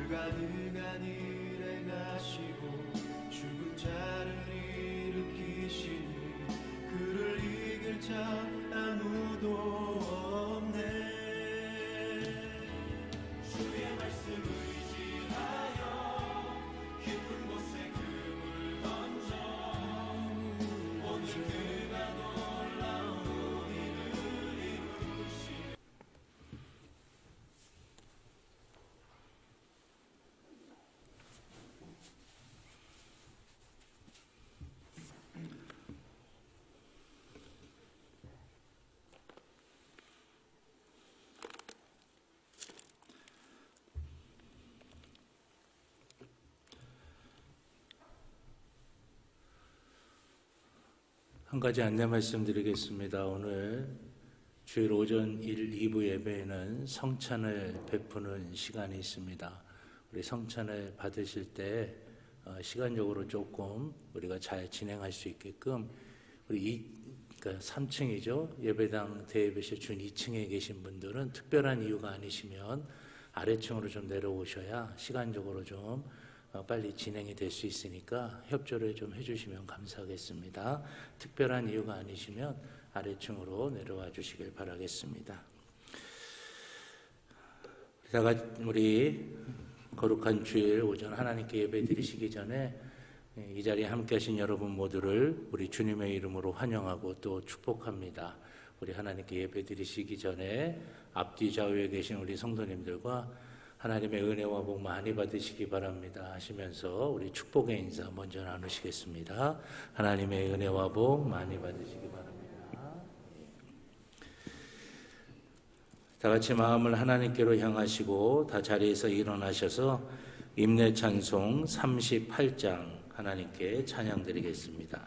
불가능한 일을 행하시고 죽은 자를 일으키시니 그를 이길 자 아무도 없네. 주의 말씀 의지하여 깊은 곳에 금을 던져 오늘 그가 놀라운 일을 이루시. 한 가지 안내 말씀드리겠습니다. 오늘 주일 오전 1, 2부 예배에는 성찬을 베푸는 시간이 있습니다. 우리 성찬을 받으실 때 시간적으로 조금 우리가 잘 진행할 수 있게끔 우리 그러니까 3층이죠. 예배당 대예배실 준 2층에 계신 분들은 특별한 이유가 아니시면 아래층으로 좀 내려오셔야 시간적으로 좀 빨리 진행이 될 수 있으니까 협조를 좀 해주시면 감사하겠습니다. 특별한 이유가 아니시면 아래층으로 내려와 주시길 바라겠습니다. 우리 거룩한 주일 오전 하나님께 예배 드리시기 전에 이 자리에 함께 하신 여러분 모두를 우리 주님의 이름으로 환영하고 또 축복합니다. 우리 하나님께 예배 드리시기 전에 앞뒤 좌우에 계신 우리 성도님들과 하나님의 은혜와 복 많이 받으시기 바랍니다 하시면서 우리 축복의 인사 먼저 나누시겠습니다. 하나님의 은혜와 복 많이 받으시기 바랍니다. 다 같이 마음을 하나님께로 향하시고 다 자리에서 일어나셔서 임내 찬송 38장 하나님께 찬양 드리겠습니다.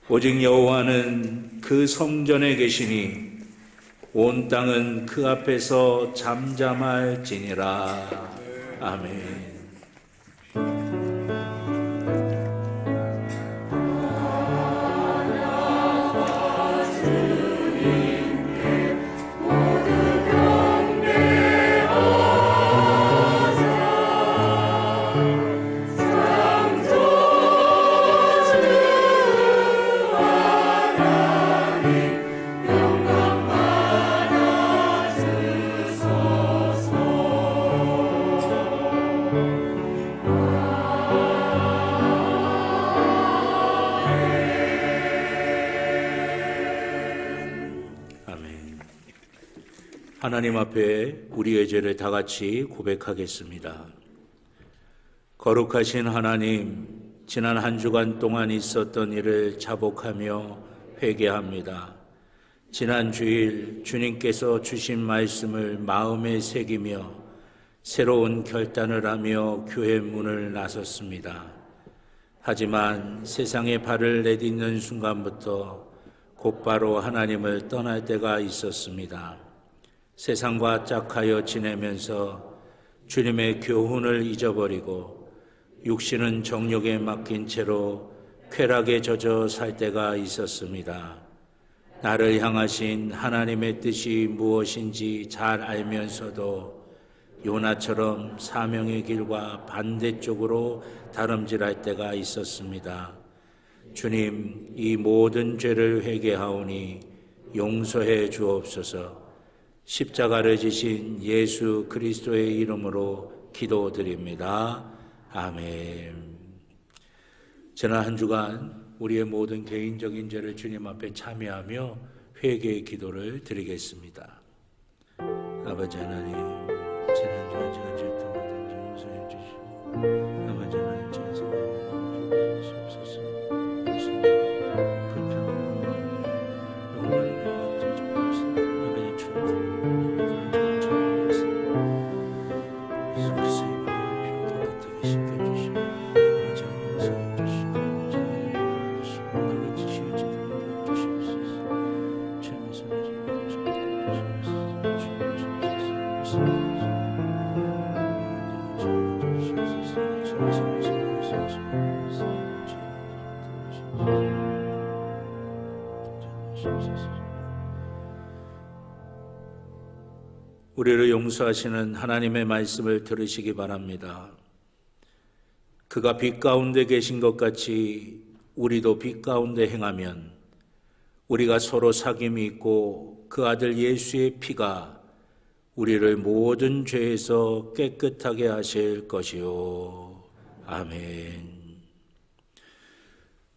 오직 여호와는 그 성전에 계시니 온 땅은 그 앞에서 잠잠할지니라. 아멘. 하나님 앞에 우리의 죄를 다 같이 고백하겠습니다. 거룩하신 하나님, 지난 한 주간 동안 있었던 일을 자복하며 회개합니다. 지난 주일 주님께서 주신 말씀을 마음에 새기며 새로운 결단을 하며 교회 문을 나섰습니다. 하지만 세상에 발을 내딛는 순간부터 곧바로 하나님을 떠날 때가 있었습니다. 세상과 짝하여 지내면서 주님의 교훈을 잊어버리고 육신은 정욕에 맡긴 채로 쾌락에 젖어 살 때가 있었습니다. 나를 향하신 하나님의 뜻이 무엇인지 잘 알면서도 요나처럼 사명의 길과 반대쪽으로 다름질할 때가 있었습니다. 주님, 이 모든 죄를 회개하오니 용서해 주옵소서. 십자가를 지신 예수 그리스도의 이름으로 기도드립니다. 아멘. 지난 한 주간 우리의 모든 개인적인 죄를 주님 앞에 참여하며 회개의 기도를 드리겠습니다. 아버지 하나님, 지난주와 제가 지었던 모든 죄 용서해 주시고 아버지 하나님, 제가 생각하는 주옵소서. 불평하는 마음, 영원히 내가 되죠. 아버지 주옵소서. 우리를 용서하시는 하나님의 말씀을 들으시기 바랍니다. 그가 빛 가운데 계신 것 같이 우리도 빛 가운데 행하면 우리가 서로 사귐이 있고 그 아들 예수의 피가 우리를 모든 죄에서 깨끗하게 하실 것이요. 아멘.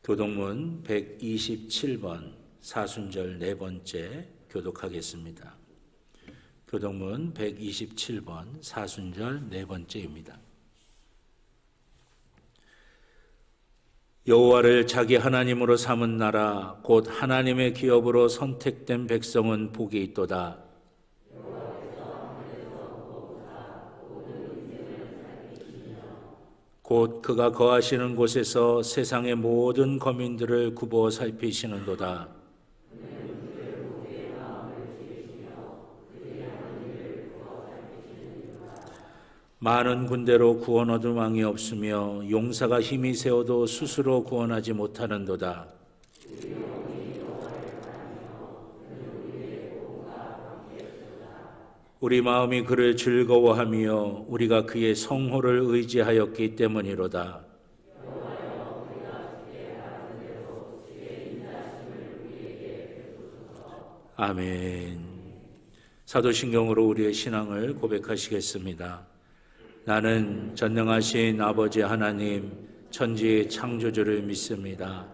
교독문 127번 사순절 네 번째 교독하겠습니다. 교독문 127번 사순절 네 번째입니다. 여호와를 자기 하나님으로 삼은 나라 곧 하나님의 기업으로 선택된 백성은 복이 있도다. 곧 그가 거하시는 곳에서 세상의 모든 거민들을 굽어 살피시는도다. 많은 군대로 구원 얻은 왕이 없으며 용사가 힘이 세어도 스스로 구원하지 못하는도다. 우리 마음이 그를 즐거워하며 우리가 그의 성호를 의지하였기 때문이로다. 아멘. 사도신경으로 우리의 신앙을 고백하시겠습니다. 나는 전능하신 아버지 하나님 천지의 창조주를 믿습니다.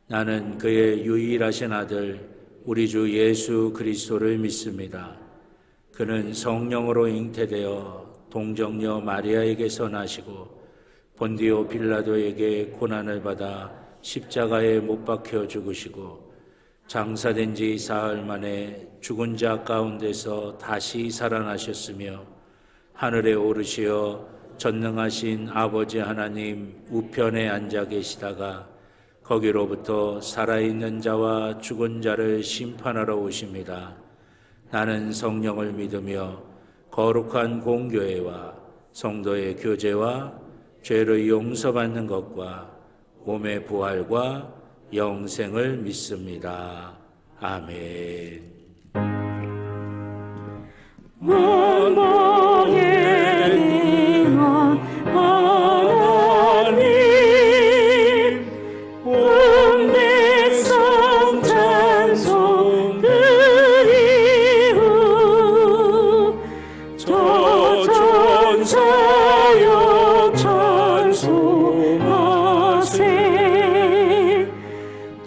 나는 그의 유일하신 아들 우리 주 예수 그리스도를 믿습니다. 그는 성령으로 잉태되어 동정녀 마리아에게서 나시고 본디오 빌라도에게 고난을 받아 십자가에 못 박혀 죽으시고 장사된 지 사흘 만에 죽은 자 가운데서 다시 살아나셨으며 하늘에 오르시어 전능하신 아버지 하나님 우편에 앉아 계시다가 거기로부터 살아있는 자와 죽은 자를 심판하러 오십니다. 나는 성령을 믿으며 거룩한 공교회와 성도의 교제와 죄를 용서받는 것과 몸의 부활과 영생을 믿습니다. 아멘.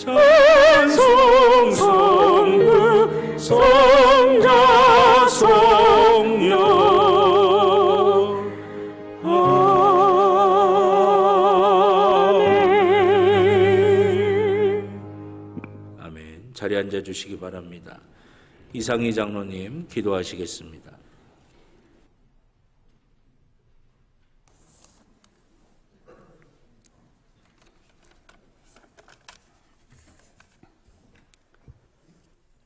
찬송 성부 성자 성 자리에 앉아 주시기 바랍니다. 이상희 장로님 기도하시겠습니다.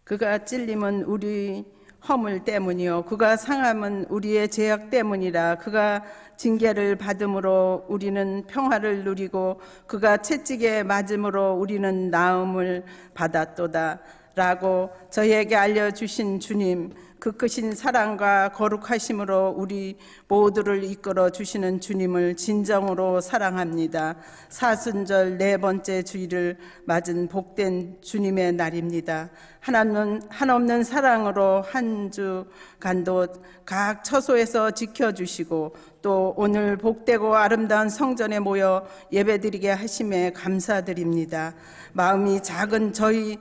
그가 찔림은 우리 허물 때문이요 그가 상함은 우리의 죄악 때문이라. 그가 징계를 받음으로 우리는 평화를 누리고 그가 채찍에 맞음으로 우리는 나음을 받았도다 라고 저희에게 알려주신 주님, 그 크신 사랑과 거룩하심으로 우리 모두를 이끌어 주시는 주님을 진정으로 사랑합니다. 사순절 네 번째 주일을 맞은 복된 주님의 날입니다. 한없는 사랑으로 한 주간도 각 처소에서 지켜주시고 또 오늘 복되고 아름다운 성전에 모여 예배드리게 하심에 감사드립니다. 마음이 작은 저희,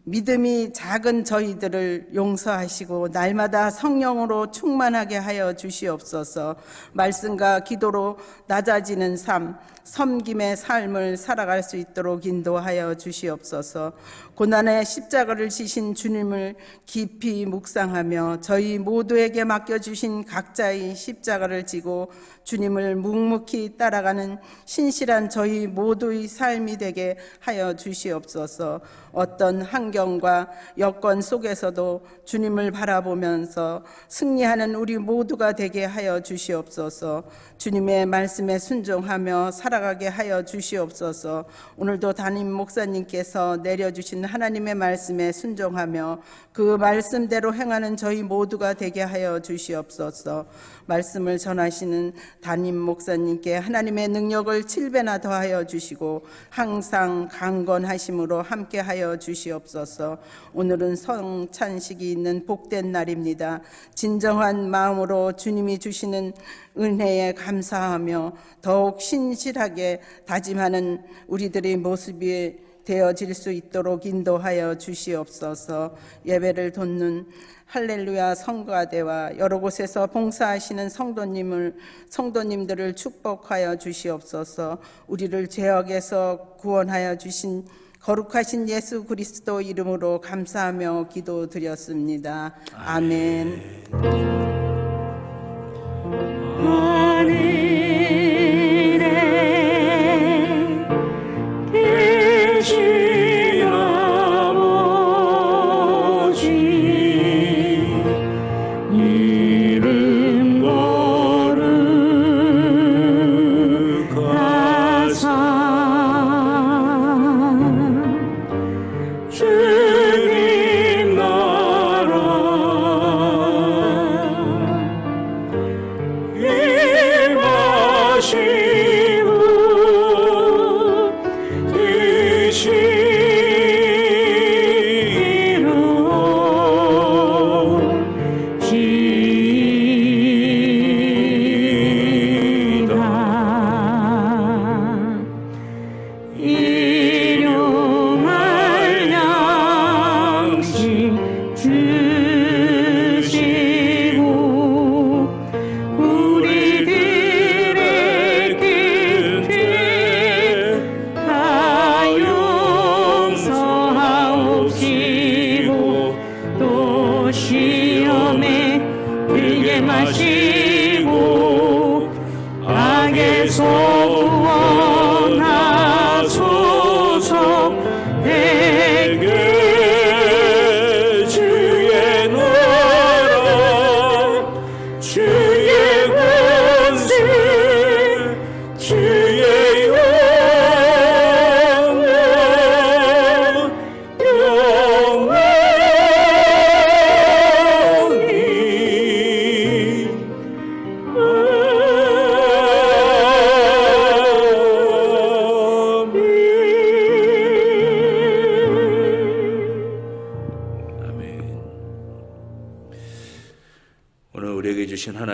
믿음이 작은 저희들을 용서하시고 날마다 성령으로 충만하게 하여 주시옵소서. 말씀과 기도로 낮아지는 삶, 섬김의 삶을 살아갈 수 있도록 인도하여 주시옵소서. 고난의 십자가를 지신 주님을 깊이 묵상하며 저희 모두에게 맡겨주신 각자의 십자가를 지고 주님을 묵묵히 따라가는 신실한 저희 모두의 삶이 되게 하여 주시옵소서. 어떤 환경과 여건 속에서도 주님을 바라보면서 승리하는 우리 모두가 되게 하여 주시옵소서. 주님의 말씀에 순종하며 살아가게 하여 주시옵소서. 오늘도 담임 목사님께서 내려주신 하나님의 말씀에 순종하며 그 말씀대로 행하는 저희 모두가 되게 하여 주시옵소서. 말씀을 전하시는 담임 목사님께 하나님의 능력을 7배나 더하여 주시고 항상 강건하심으로 함께 하여 주시옵소서. 오늘은 성찬식이 있는 복된 날입니다. 진정한 마음으로 주님이 주시는 은혜에 감사하며 더욱 신실하게 다짐하는 우리들의 모습이 되어질 수 있도록 인도하여 주시옵소서. 예배를 돕는 할렐루야 성가대와 여러 곳에서 봉사하시는 성도님들을 축복하여 주시옵소서. 우리를 죄악에서 구원하여 주신 거룩하신 예수 그리스도 이름으로 감사하며 기도드렸습니다. 아멘.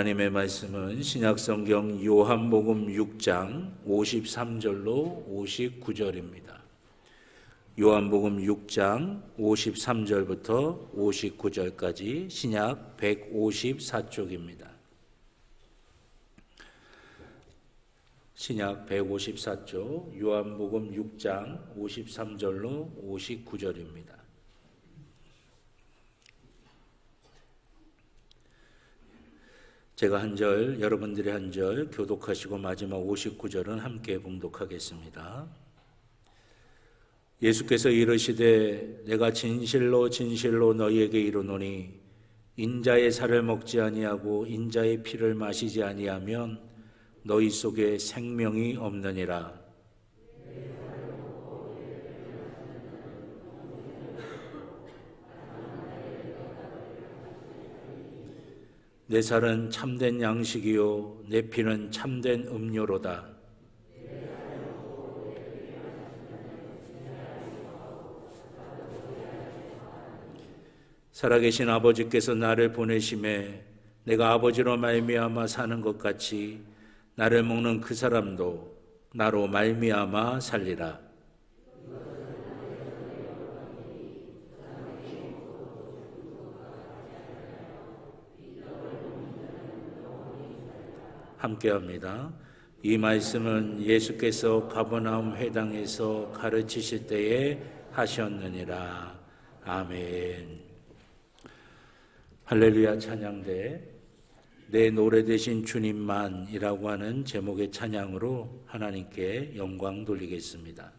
하나님의 말씀은 신약성경 요한복음 6장 53절로 59절입니다. 요한복음 6장 53절부터 59절까지 신약 154쪽입니다. 신약 154쪽 요한복음 6장 53절로 59절입니다. 제가 한 절, 여러분들이 한 절 교독하시고 마지막 59절은 함께 봉독하겠습니다. 예수께서 이르시되 내가 진실로 진실로 너희에게 이르노니 인자의 살을 먹지 아니하고 인자의 피를 마시지 아니하면 너희 속에 생명이 없느니라. 내 살은 참된 양식이요 내 피는 참된 음료로다. 살아계신 아버지께서 나를 보내심에 내가 아버지로 말미암아 사는 것 같이 나를 먹는 그 사람도 나로 말미암아 살리라. 함께합니다. 이 말씀은 예수께서 가버나움 회당에서 가르치실 때에 하셨느니라. 아멘. 할렐루야 찬양대 내 노래 되신 주님만이라고 하는 제목의 찬양으로 하나님께 영광 돌리겠습니다.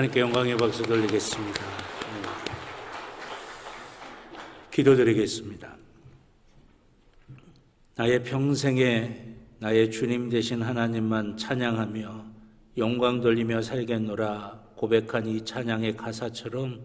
하나님께 영광의 박수 돌리겠습니다. 기도드리겠습니다. 나의 평생에 나의 주님 되신 하나님만 찬양하며 영광 돌리며 살겠노라 고백한 이 찬양의 가사처럼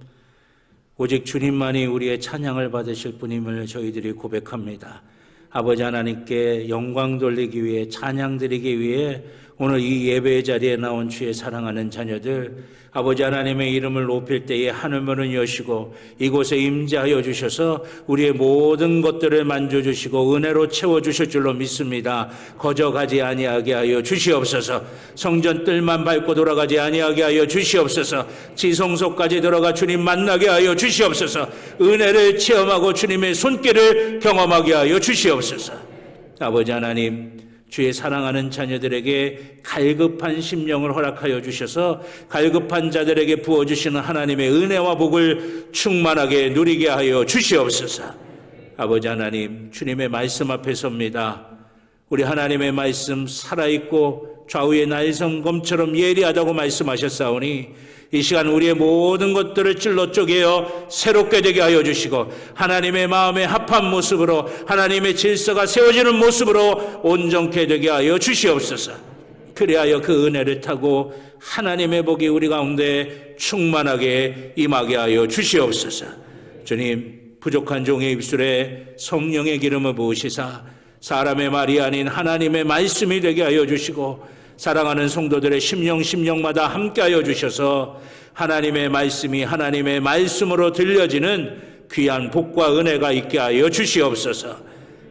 오직 주님만이 우리의 찬양을 받으실 분임을 저희들이 고백합니다. 아버지 하나님께 영광 돌리기 위해 찬양 드리기 위해 오늘 이 예배의 자리에 나온 주의 사랑하는 자녀들 아버지 하나님의 이름을 높일 때에 하늘문을 여시고 이곳에 임재하여 주셔서 우리의 모든 것들을 만져주시고 은혜로 채워주실 줄로 믿습니다. 거저가지 아니하게 하여 주시옵소서. 성전 뜰만 밟고 돌아가지 아니하게 하여 주시옵소서. 지성소까지 들어가 주님 만나게 하여 주시옵소서. 은혜를 체험하고 주님의 손길을 경험하게 하여 주시옵소서. 아버지 하나님 주의 사랑하는 자녀들에게 갈급한 심령을 허락하여 주셔서 갈급한 자들에게 부어주시는 하나님의 은혜와 복을 충만하게 누리게 하여 주시옵소서. 아버지 하나님 주님의 말씀 앞에 섭니다. 우리 하나님의 말씀 살아있고 좌우의 날성검처럼 예리하다고 말씀하셨사오니 이 시간 우리의 모든 것들을 찔러 쪼개어 새롭게 되게 하여 주시고 하나님의 마음에 합한 모습으로 하나님의 질서가 세워지는 모습으로 온전케 되게 하여 주시옵소서. 그리하여 그 은혜를 타고 하나님의 복이 우리 가운데 충만하게 임하게 하여 주시옵소서. 주님 부족한 종의 입술에 성령의 기름을 부으시사 사람의 말이 아닌 하나님의 말씀이 되게 하여 주시고 사랑하는 성도들의 심령마다 함께하여 주셔서 하나님의 말씀이 하나님의 말씀으로 들려지는 귀한 복과 은혜가 있게 하여 주시옵소서.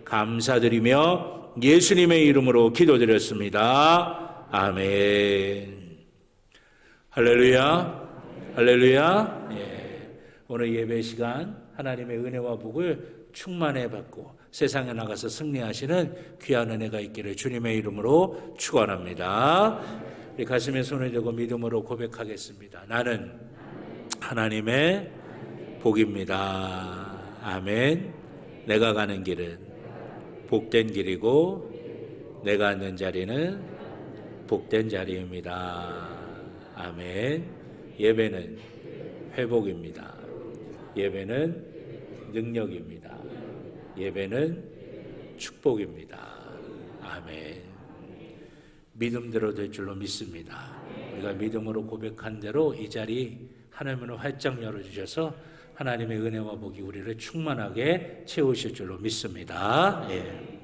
감사드리며 예수님의 이름으로 기도드렸습니다. 아멘. 할렐루야. 할렐루야. 예. 오늘 예배 시간 하나님의 은혜와 복을 충만해 받고 세상에 나가서 승리하시는 귀한 은혜가 있기를 주님의 이름으로 축원합니다. 우리 가슴에 손을 대고 믿음으로 고백하겠습니다. 나는 하나님의 복입니다. 아멘. 내가 가는 길은 복된 길이고 내가 앉는 자리는 복된 자리입니다. 아멘. 예배는 회복입니다. 예배는 능력입니다. 예배는 축복입니다. 아멘. 믿음대로 될 줄로 믿습니다. 우리가 믿음으로 고백한 대로 이 자리 하나님은 활짝 열어주셔서 하나님의 은혜와 복이 우리를 충만하게 채우실 줄로 믿습니다. 예.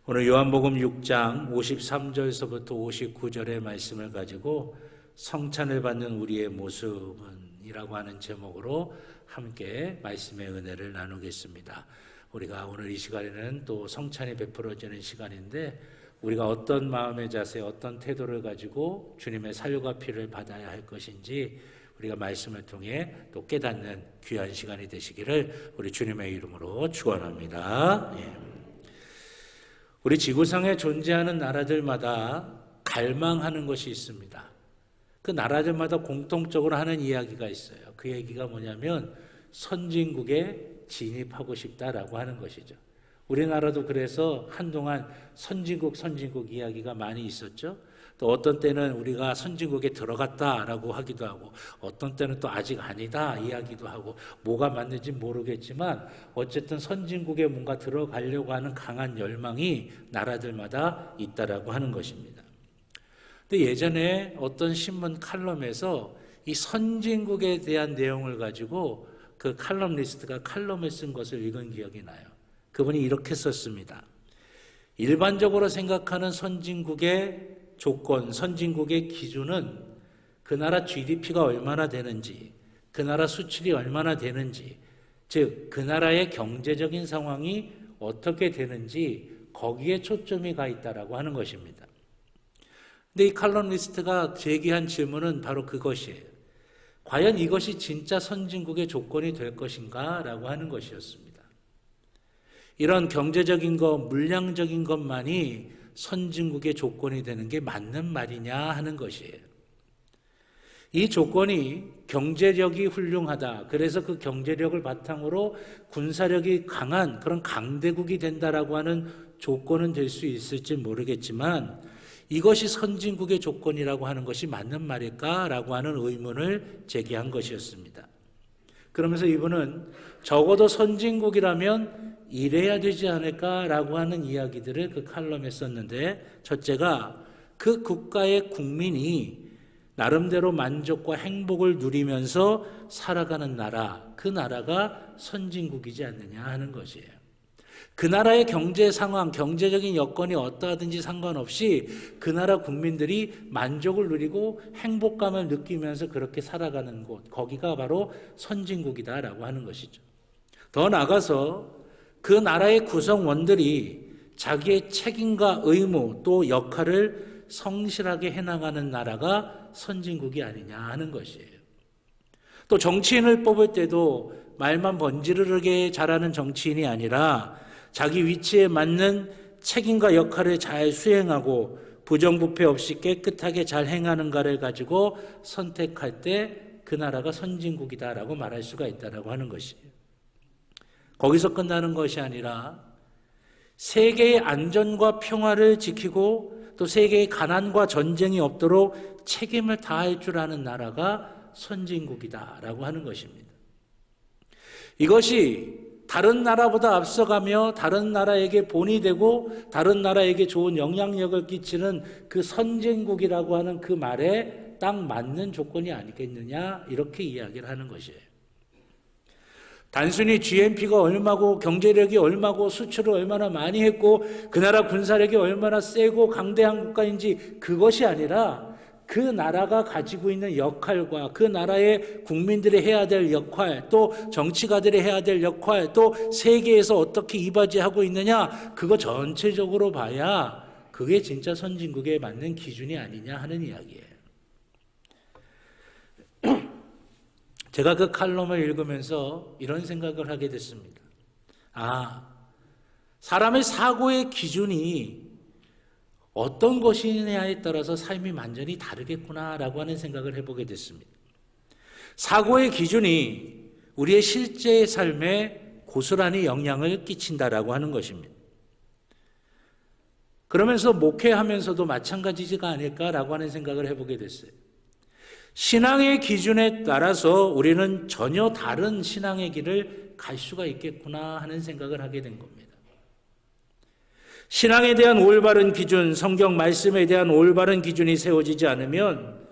오늘 요한복음 6장 53절에서부터 59절의 말씀을 가지고 성찬을 받는 우리의 모습은이라고 하는 제목으로 함께 말씀의 은혜를 나누겠습니다. 우리가 오늘 이 시간에는 또 성찬이 베풀어지는 시간인데 우리가 어떤 마음의 자세, 어떤 태도를 가지고 주님의 살과 피를 받아야 할 것인지 우리가 말씀을 통해 또 깨닫는 귀한 시간이 되시기를 우리 주님의 이름으로 축원합니다. 예. 우리 지구상에 존재하는 나라들마다 갈망하는 것이 있습니다. 그 나라들마다 공통적으로 하는 이야기가 있어요. 그 얘기가 뭐냐면 선진국에 진입하고 싶다라고 하는 것이죠. 우리나라도 그래서 한동안 선진국 이야기가 많이 있었죠. 또 어떤 때는 우리가 선진국에 들어갔다라고 하기도 하고 어떤 때는 또 아직 아니다 이야기도 하고 뭐가 맞는지 모르겠지만 어쨌든 선진국에 뭔가 들어가려고 하는 강한 열망이 나라들마다 있다라고 하는 것입니다. 근데 예전에 어떤 신문 칼럼에서 이 선진국에 대한 내용을 가지고 그 칼럼니스트가 칼럼을 쓴 것을 읽은 기억이 나요. 그분이 이렇게 썼습니다. 일반적으로 생각하는 선진국의 조건, 선진국의 기준은 그 나라 GDP가 얼마나 되는지, 그 나라 수출이 얼마나 되는지, 즉 그 나라의 경제적인 상황이 어떻게 되는지 거기에 초점이 가 있다라고 하는 것입니다. 근데 이 칼럼니스트가 제기한 질문은 바로 그것이에요. 과연 이것이 진짜 선진국의 조건이 될 것인가? 라고 하는 것이었습니다. 이런 경제적인 것, 물량적인 것만이 선진국의 조건이 되는 게 맞는 말이냐 하는 것이에요. 이 조건이 경제력이 훌륭하다. 그래서 그 경제력을 바탕으로 군사력이 강한 그런 강대국이 된다라고 하는 조건은 될 수 있을지 모르겠지만 이것이 선진국의 조건이라고 하는 것이 맞는 말일까라고 하는 의문을 제기한 것이었습니다. 그러면서 이분은 적어도 선진국이라면 이래야 되지 않을까라고 하는 이야기들을 그 칼럼에 썼는데, 첫째가 그 국가의 국민이 나름대로 만족과 행복을 누리면서 살아가는 나라, 그 나라가 선진국이지 않느냐 하는 것이에요. 그 나라의 경제 상황, 경제적인 여건이 어떠하든지 상관없이 그 나라 국민들이 만족을 누리고 행복감을 느끼면서 그렇게 살아가는 곳, 거기가 바로 선진국이다라고 하는 것이죠. 더 나아가서 그 나라의 구성원들이 자기의 책임과 의무 또 역할을 성실하게 해나가는 나라가 선진국이 아니냐 하는 것이에요. 또 정치인을 뽑을 때도 말만 번지르르게 잘하는 정치인이 아니라 자기 위치에 맞는 책임과 역할을 잘 수행하고 부정부패 없이 깨끗하게 잘 행하는가를 가지고 선택할 때 그 나라가 선진국이다라고 말할 수가 있다라고 하는 것이에요. 거기서 끝나는 것이 아니라 세계의 안전과 평화를 지키고 또 세계의 가난과 전쟁이 없도록 책임을 다할 줄 아는 나라가 선진국이다라고 하는 것입니다. 이것이 다른 나라보다 앞서가며 다른 나라에게 본이 되고 다른 나라에게 좋은 영향력을 끼치는 그 선진국이라고 하는 그 말에 딱 맞는 조건이 아니겠느냐, 이렇게 이야기를 하는 것이에요. 단순히 GNP가 얼마고 경제력이 얼마고 수출을 얼마나 많이 했고 그 나라 군사력이 얼마나 세고 강대한 국가인지 그것이 아니라 그 나라가 가지고 있는 역할과 그 나라의 국민들이 해야 될 역할, 또 정치가들이 해야 될 역할, 또 세계에서 어떻게 이바지하고 있느냐, 그거 전체적으로 봐야 그게 진짜 선진국에 맞는 기준이 아니냐 하는 이야기예요. 제가 그 칼럼을 읽으면서 이런 생각을 하게 됐습니다. 사람의 사고의 기준이 어떤 것이냐에 따라서 삶이 완전히 다르겠구나라고 하는 생각을 해보게 됐습니다. 사고의 기준이 우리의 실제 삶에 고스란히 영향을 끼친다라고 하는 것입니다. 그러면서 목회하면서도 마찬가지가 아닐까라고 하는 생각을 해보게 됐어요. 신앙의 기준에 따라서 우리는 전혀 다른 신앙의 길을 갈 수가 있겠구나 하는 생각을 하게 된 겁니다. 신앙에 대한 올바른 기준, 성경 말씀에 대한 올바른 기준이 세워지지 않으면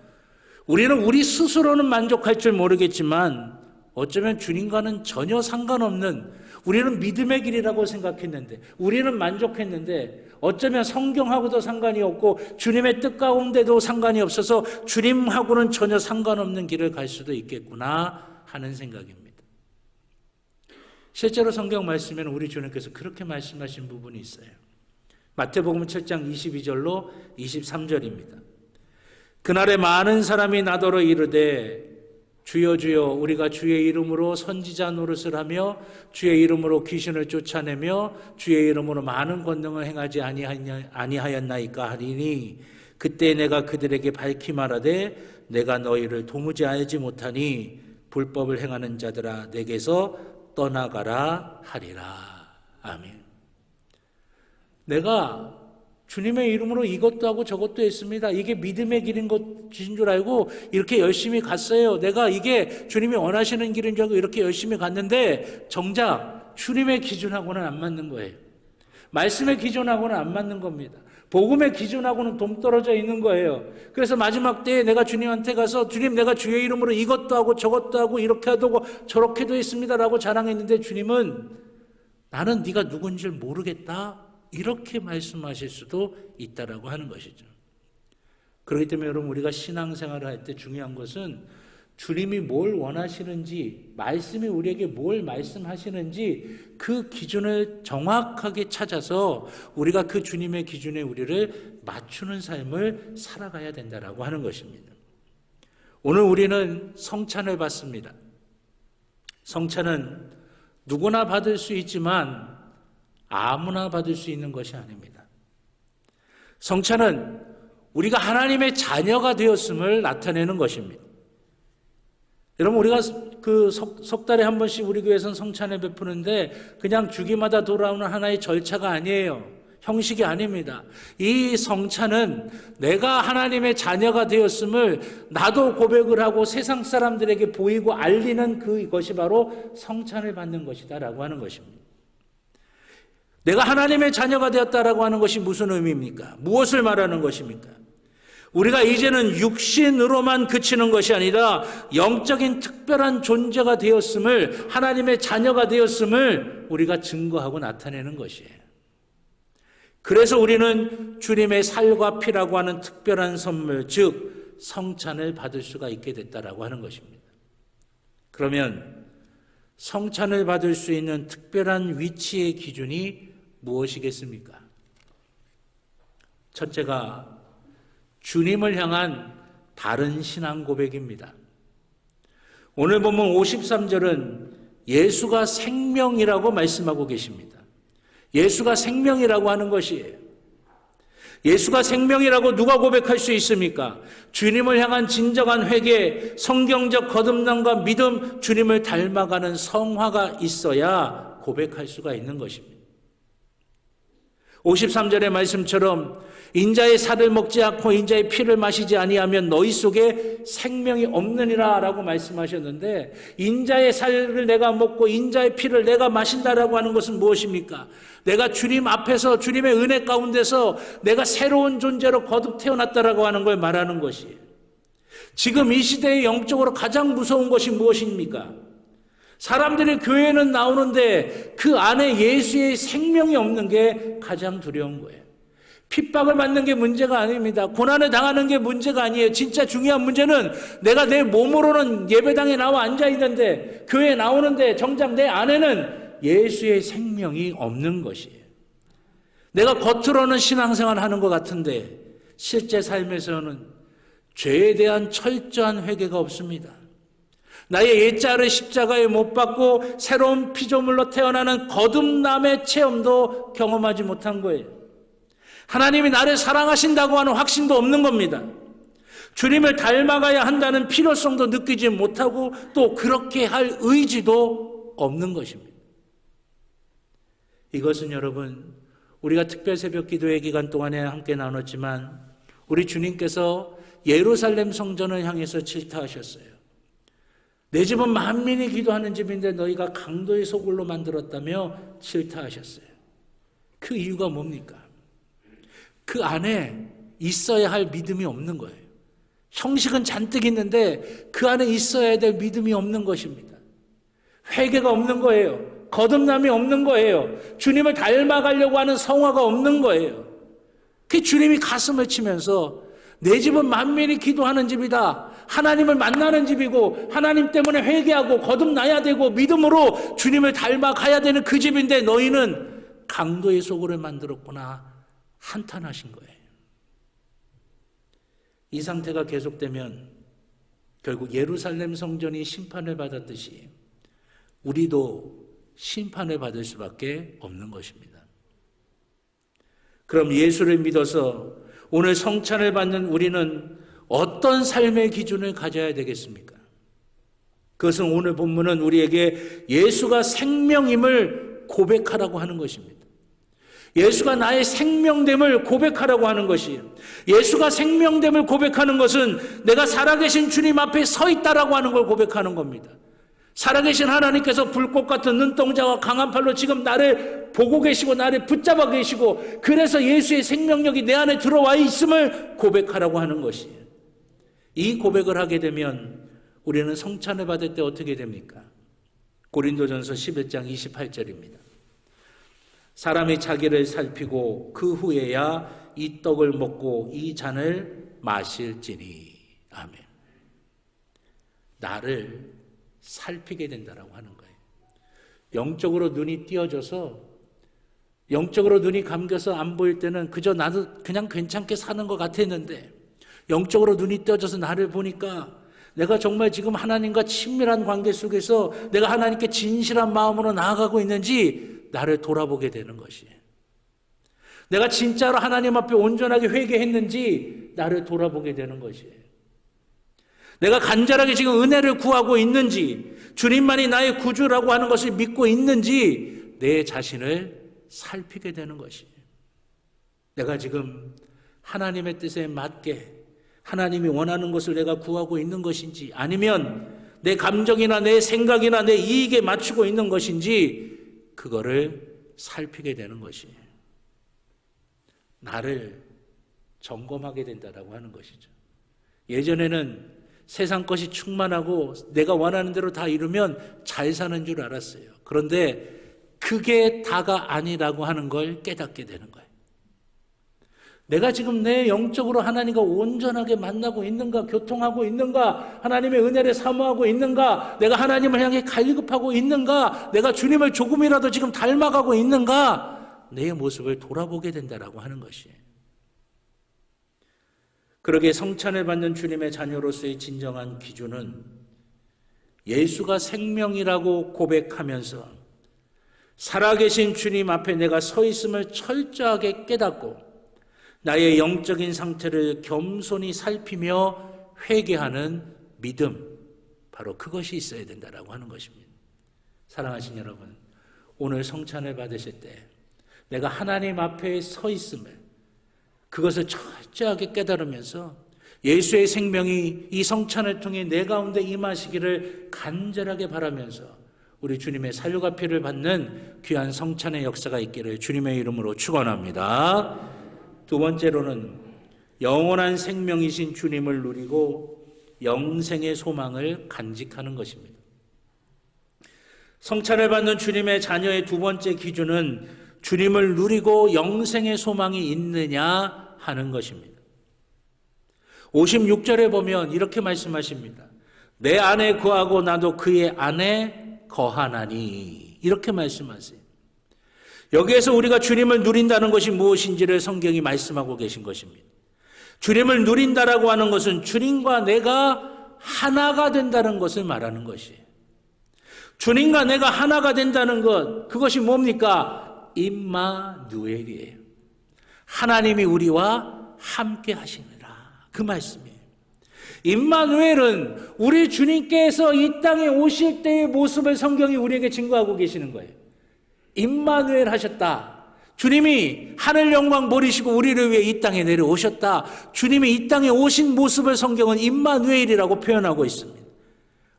우리는 우리 스스로는 만족할 줄 모르겠지만 어쩌면 주님과는 전혀 상관없는, 우리는 믿음의 길이라고 생각했는데, 우리는 만족했는데 어쩌면 성경하고도 상관이 없고 주님의 뜻 가운데도 상관이 없어서 주님하고는 전혀 상관없는 길을 갈 수도 있겠구나 하는 생각입니다. 실제로 성경 말씀에는 우리 주님께서 그렇게 말씀하신 부분이 있어요. 마태복음 7장 22절로 23절입니다. 그날에 많은 사람이 나더러 이르되 주여 주여 우리가 주의 이름으로 선지자 노릇을 하며 주의 이름으로 귀신을 쫓아내며 주의 이름으로 많은 권능을 행하지 아니하였나이까 하리니 그때 내가 그들에게 밝히 말하되 내가 너희를 도무지 알지 못하니 불법을 행하는 자들아 내게서 떠나가라 하리라. 아멘. 내가 주님의 이름으로 이것도 하고 저것도 했습니다. 이게 믿음의 길인 것인 줄 알고 이렇게 열심히 갔어요. 내가 이게 주님이 원하시는 길인 줄 알고 이렇게 열심히 갔는데 정작 주님의 기준하고는 안 맞는 거예요. 말씀의 기준하고는 안 맞는 겁니다. 복음의 기준하고는 동떨어져 있는 거예요. 그래서 마지막 때에 내가 주님한테 가서 주님 내가 주의 이름으로 이것도 하고 저것도 하고 이렇게 하고 저렇게도 했습니다라고 자랑했는데 주님은 나는 네가 누군지 모르겠다. 이렇게 말씀하실 수도 있다라고 하는 것이죠. 그렇기 때문에 여러분 우리가 신앙생활을 할 때 중요한 것은 주님이 뭘 원하시는지, 말씀이 우리에게 뭘 말씀하시는지 그 기준을 정확하게 찾아서 우리가 그 주님의 기준에 우리를 맞추는 삶을 살아가야 된다라고 하는 것입니다. 오늘 우리는 성찬을 받습니다. 성찬은 누구나 받을 수 있지만 아무나 받을 수 있는 것이 아닙니다. 성찬은 우리가 하나님의 자녀가 되었음을 나타내는 것입니다. 여러분 우리가 그 석 달에 한 번씩 우리 교회에서는 성찬을 베푸는데 그냥 주기마다 돌아오는 하나의 절차가 아니에요. 형식이 아닙니다. 이 성찬은 내가 하나님의 자녀가 되었음을 나도 고백을 하고 세상 사람들에게 보이고 알리는 그것이 바로 성찬을 받는 것이다라고 하는 것입니다. 내가 하나님의 자녀가 되었다라고 하는 것이 무슨 의미입니까? 무엇을 말하는 것입니까? 우리가 이제는 육신으로만 그치는 것이 아니라 영적인 특별한 존재가 되었음을, 하나님의 자녀가 되었음을 우리가 증거하고 나타내는 것이에요. 그래서 우리는 주님의 살과 피라고 하는 특별한 선물, 즉 성찬을 받을 수가 있게 됐다라고 하는 것입니다. 그러면 성찬을 받을 수 있는 특별한 위치의 기준이 무엇이겠습니까? 첫째가 주님을 향한 다른 신앙 고백입니다. 오늘 본문 53절은 예수가 생명이라고 말씀하고 계십니다. 예수가 생명이라고 하는 것이에요. 예수가 생명이라고 누가 고백할 수 있습니까? 주님을 향한 진정한 회개, 성경적 거듭남과 믿음, 주님을 닮아가는 성화가 있어야 고백할 수가 있는 것입니다. 53절의 말씀처럼 인자의 살을 먹지 않고 인자의 피를 마시지 아니하면 너희 속에 생명이 없느니라 라고 말씀하셨는데, 인자의 살을 내가 먹고 인자의 피를 내가 마신다라고 하는 것은 무엇입니까? 내가 주님 앞에서 주님의 은혜 가운데서 내가 새로운 존재로 거듭 태어났다라고 하는 걸 말하는 것이에요. 지금 이 시대에 영적으로 가장 무서운 것이 무엇입니까? 사람들이 교회는 나오는데 그 안에 예수의 생명이 없는 게 가장 두려운 거예요. 핍박을 받는 게 문제가 아닙니다. 고난을 당하는 게 문제가 아니에요. 진짜 중요한 문제는 내가 내 몸으로는 예배당에 나와 앉아있는데, 교회에 나오는데 정작 내 안에는 예수의 생명이 없는 것이에요. 내가 겉으로는 신앙생활 하는 것 같은데 실제 삶에서는 죄에 대한 철저한 회개가 없습니다. 나의 옛자를 십자가에 못 박고 새로운 피조물로 태어나는 거듭남의 체험도 경험하지 못한 거예요. 하나님이 나를 사랑하신다고 하는 확신도 없는 겁니다. 주님을 닮아가야 한다는 필요성도 느끼지 못하고 또 그렇게 할 의지도 없는 것입니다. 이것은 여러분, 우리가 특별 새벽 기도회 기간 동안에 함께 나눴지만 우리 주님께서 예루살렘 성전을 향해서 질타하셨어요. 내 집은 만민이 기도하는 집인데 너희가 강도의 소굴로 만들었다며 질타하셨어요. 그 이유가 뭡니까? 그 안에 있어야 할 믿음이 없는 거예요. 형식은 잔뜩 있는데 그 안에 있어야 될 믿음이 없는 것입니다. 회개가 없는 거예요. 거듭남이 없는 거예요. 주님을 닮아가려고 하는 성화가 없는 거예요. 그 주님이 가슴을 치면서 내 집은 만민이 기도하는 집이다. 하나님을 만나는 집이고 하나님 때문에 회개하고 거듭나야 되고 믿음으로 주님을 닮아가야 되는 그 집인데 너희는 강도의 소굴을 만들었구나 한탄하신 거예요. 이 상태가 계속되면 결국 예루살렘 성전이 심판을 받았듯이 우리도 심판을 받을 수밖에 없는 것입니다. 그럼 예수를 믿어서 오늘 성찬을 받는 우리는 어떤 삶의 기준을 가져야 되겠습니까? 그것은 오늘 본문은 우리에게 예수가 생명임을 고백하라고 하는 것입니다. 예수가 나의 생명됨을 고백하라고 하는 것이에요. 예수가 생명됨을 고백하는 것은 내가 살아계신 주님 앞에 서 있다라고 하는 걸 고백하는 겁니다. 살아계신 하나님께서 불꽃 같은 눈동자와 강한 팔로 지금 나를 보고 계시고 나를 붙잡아 계시고 그래서 예수의 생명력이 내 안에 들어와 있음을 고백하라고 하는 것이에요. 이 고백을 하게 되면 우리는 성찬을 받을 때 어떻게 됩니까? 고린도전서 11장 28절입니다. 사람이 자기를 살피고 그 후에야 이 떡을 먹고 이 잔을 마실지니. 아멘. 나를 살피게 된다라고 하는 거예요. 영적으로 눈이 띄어져서 영적으로 눈이 감겨서 안 보일 때는 그저 나도 그냥 괜찮게 사는 것 같았는데 영적으로 눈이 띄어져서 나를 보니까 내가 정말 지금 하나님과 친밀한 관계 속에서 내가 하나님께 진실한 마음으로 나아가고 있는지 나를 돌아보게 되는 것이에요. 내가 진짜로 하나님 앞에 온전하게 회개했는지 나를 돌아보게 되는 것이에요. 내가 간절하게 지금 은혜를 구하고 있는지 주님만이 나의 구주라고 하는 것을 믿고 있는지 내 자신을 살피게 되는 것이에요. 내가 지금 하나님의 뜻에 맞게 하나님이 원하는 것을 내가 구하고 있는 것인지, 아니면 내 감정이나 내 생각이나 내 이익에 맞추고 있는 것인지, 그거를 살피게 되는 것이 나를 점검하게 된다라고 하는 것이죠. 예전에는 세상 것이 충만하고 내가 원하는 대로 다 이루면 잘 사는 줄 알았어요. 그런데 그게 다가 아니라고 하는 걸 깨닫게 되는 거예요. 내가 지금 내 영적으로 하나님과 온전하게 만나고 있는가, 교통하고 있는가, 하나님의 은혜를 사모하고 있는가, 내가 하나님을 향해 갈급하고 있는가, 내가 주님을 조금이라도 지금 닮아가고 있는가, 내 모습을 돌아보게 된다라고 하는 것이에요. 그러기에 성찬을 받는 주님의 자녀로서의 진정한 기준은 예수가 생명이라고 고백하면서 살아계신 주님 앞에 내가 서 있음을 철저하게 깨닫고 나의 영적인 상태를 겸손히 살피며 회개하는 믿음, 바로 그것이 있어야 된다라고 하는 것입니다. 사랑하신 여러분, 오늘 성찬을 받으실 때 내가 하나님 앞에 서 있음을, 그것을 철저하게 깨달으면서 예수의 생명이 이 성찬을 통해 내 가운데 임하시기를 간절하게 바라면서 우리 주님의 살과 피를 받는 귀한 성찬의 역사가 있기를 주님의 이름으로 축원합니다. 두 번째로는 영원한 생명이신 주님을 누리고 영생의 소망을 간직하는 것입니다. 성찬을 받는 주님의 자녀의 두 번째 기준은 주님을 누리고 영생의 소망이 있느냐 하는 것입니다. 56절에 보면 이렇게 말씀하십니다. 내 안에 거하고 나도 그의 안에 거하나니, 이렇게 말씀하세요. 여기에서 우리가 주님을 누린다는 것이 무엇인지를 성경이 말씀하고 계신 것입니다. 주님을 누린다라고 하는 것은 주님과 내가 하나가 된다는 것을 말하는 것이에요. 주님과 내가 하나가 된다는 것, 그것이 뭡니까? 임마누엘이에요. 하나님이 우리와 함께 하시느라, 그 말씀이에요. 임마누엘은 우리 주님께서 이 땅에 오실 때의 모습을 성경이 우리에게 증거하고 계시는 거예요. 임마누엘 하셨다. 주님이 하늘 영광 버리시고 우리를 위해 이 땅에 내려오셨다. 주님이 이 땅에 오신 모습을 성경은 임마누엘이라고 표현하고 있습니다.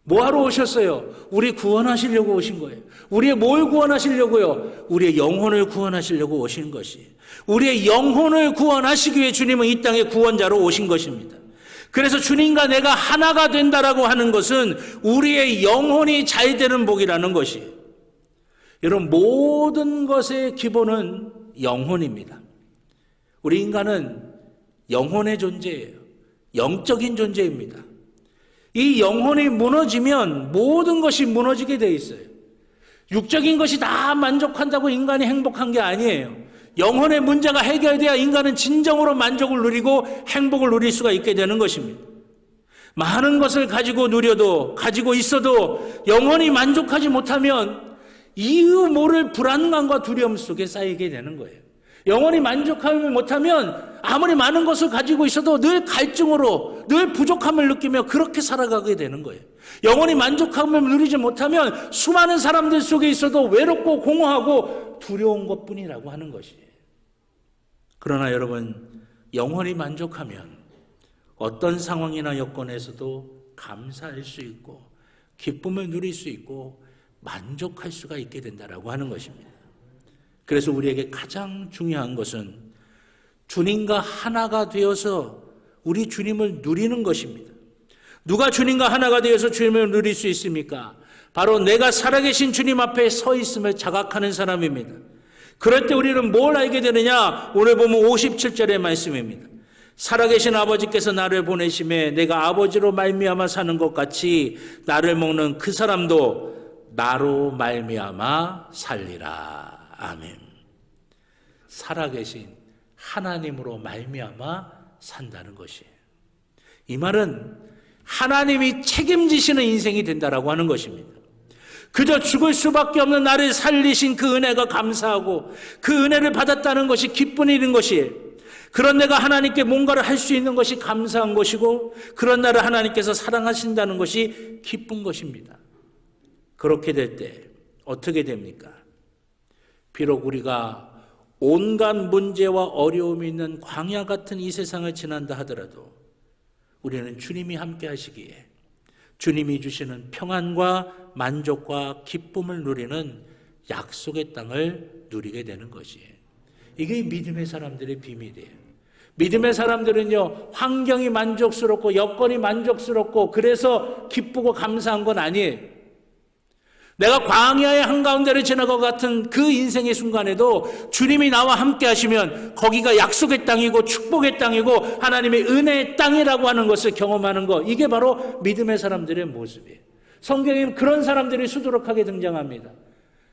뭐하러 오셨어요? 우리 구원하시려고 오신 거예요. 우리의 뭘 구원하시려고요? 우리의 영혼을 구원하시려고 오신 것이에요. 우리의 영혼을 구원하시기 위해 주님은 이 땅에 구원자로 오신 것입니다. 그래서 주님과 내가 하나가 된다라고 하는 것은 우리의 영혼이 잘 되는 복이라는 것이에요. 여러분, 모든 것의 기본은 영혼입니다. 우리 인간은 영혼의 존재예요. 영적인 존재입니다. 이 영혼이 무너지면 모든 것이 무너지게 되어 있어요. 육적인 것이 다 만족한다고 인간이 행복한 게 아니에요. 영혼의 문제가 해결돼야 인간은 진정으로 만족을 누리고 행복을 누릴 수가 있게 되는 것입니다. 많은 것을 가지고 누려도, 가지고 있어도 영혼이 만족하지 못하면 이유 모를 불안감과 두려움 속에 쌓이게 되는 거예요. 영혼이 만족하지 못하면 아무리 많은 것을 가지고 있어도 늘 갈증으로, 늘 부족함을 느끼며 그렇게 살아가게 되는 거예요. 영혼이 만족함을 누리지 못하면 수많은 사람들 속에 있어도 외롭고 공허하고 두려운 것뿐이라고 하는 것이에요. 그러나 여러분, 영혼이 만족하면 어떤 상황이나 여건에서도 감사할 수 있고 기쁨을 누릴 수 있고 만족할 수가 있게 된다라고 하는 것입니다. 그래서 우리에게 가장 중요한 것은 주님과 하나가 되어서 우리 주님을 누리는 것입니다. 누가 주님과 하나가 되어서 주님을 누릴 수 있습니까? 바로 내가 살아계신 주님 앞에 서 있음을 자각하는 사람입니다. 그럴 때 우리는 뭘 알게 되느냐? 오늘 보면 57절의 말씀입니다. 살아계신 아버지께서 나를 보내심에 내가 아버지로 말미암아 사는 것 같이 나를 먹는 그 사람도 나로 말미암아 살리라. 아멘. 살아계신 하나님으로 말미암아 산다는 것이에요. 이 말은 하나님이 책임지시는 인생이 된다라고 하는 것입니다. 그저 죽을 수밖에 없는 나를 살리신 그 은혜가 감사하고 그 은혜를 받았다는 것이 기쁜 일인 것이에요. 그런 내가 하나님께 뭔가를 할 수 있는 것이 감사한 것이고 그런 나를 하나님께서 사랑하신다는 것이 기쁜 것입니다. 그렇게 될 때 어떻게 됩니까? 비록 우리가 온갖 문제와 어려움이 있는 광야 같은 이 세상을 지난다 하더라도 우리는 주님이 함께 하시기에 주님이 주시는 평안과 만족과 기쁨을 누리는 약속의 땅을 누리게 되는 것이에요. 이게 믿음의 사람들의 비밀이에요. 믿음의 사람들은요, 환경이 만족스럽고 여건이 만족스럽고 그래서 기쁘고 감사한 건 아니에요. 내가 광야의 한가운데를 지나고 같은 그 인생의 순간에도 주님이 나와 함께 하시면 거기가 약속의 땅이고 축복의 땅이고 하나님의 은혜의 땅이라고 하는 것을 경험하는 것, 이게 바로 믿음의 사람들의 모습이에요. 성경에 그런 사람들이 수두룩하게 등장합니다.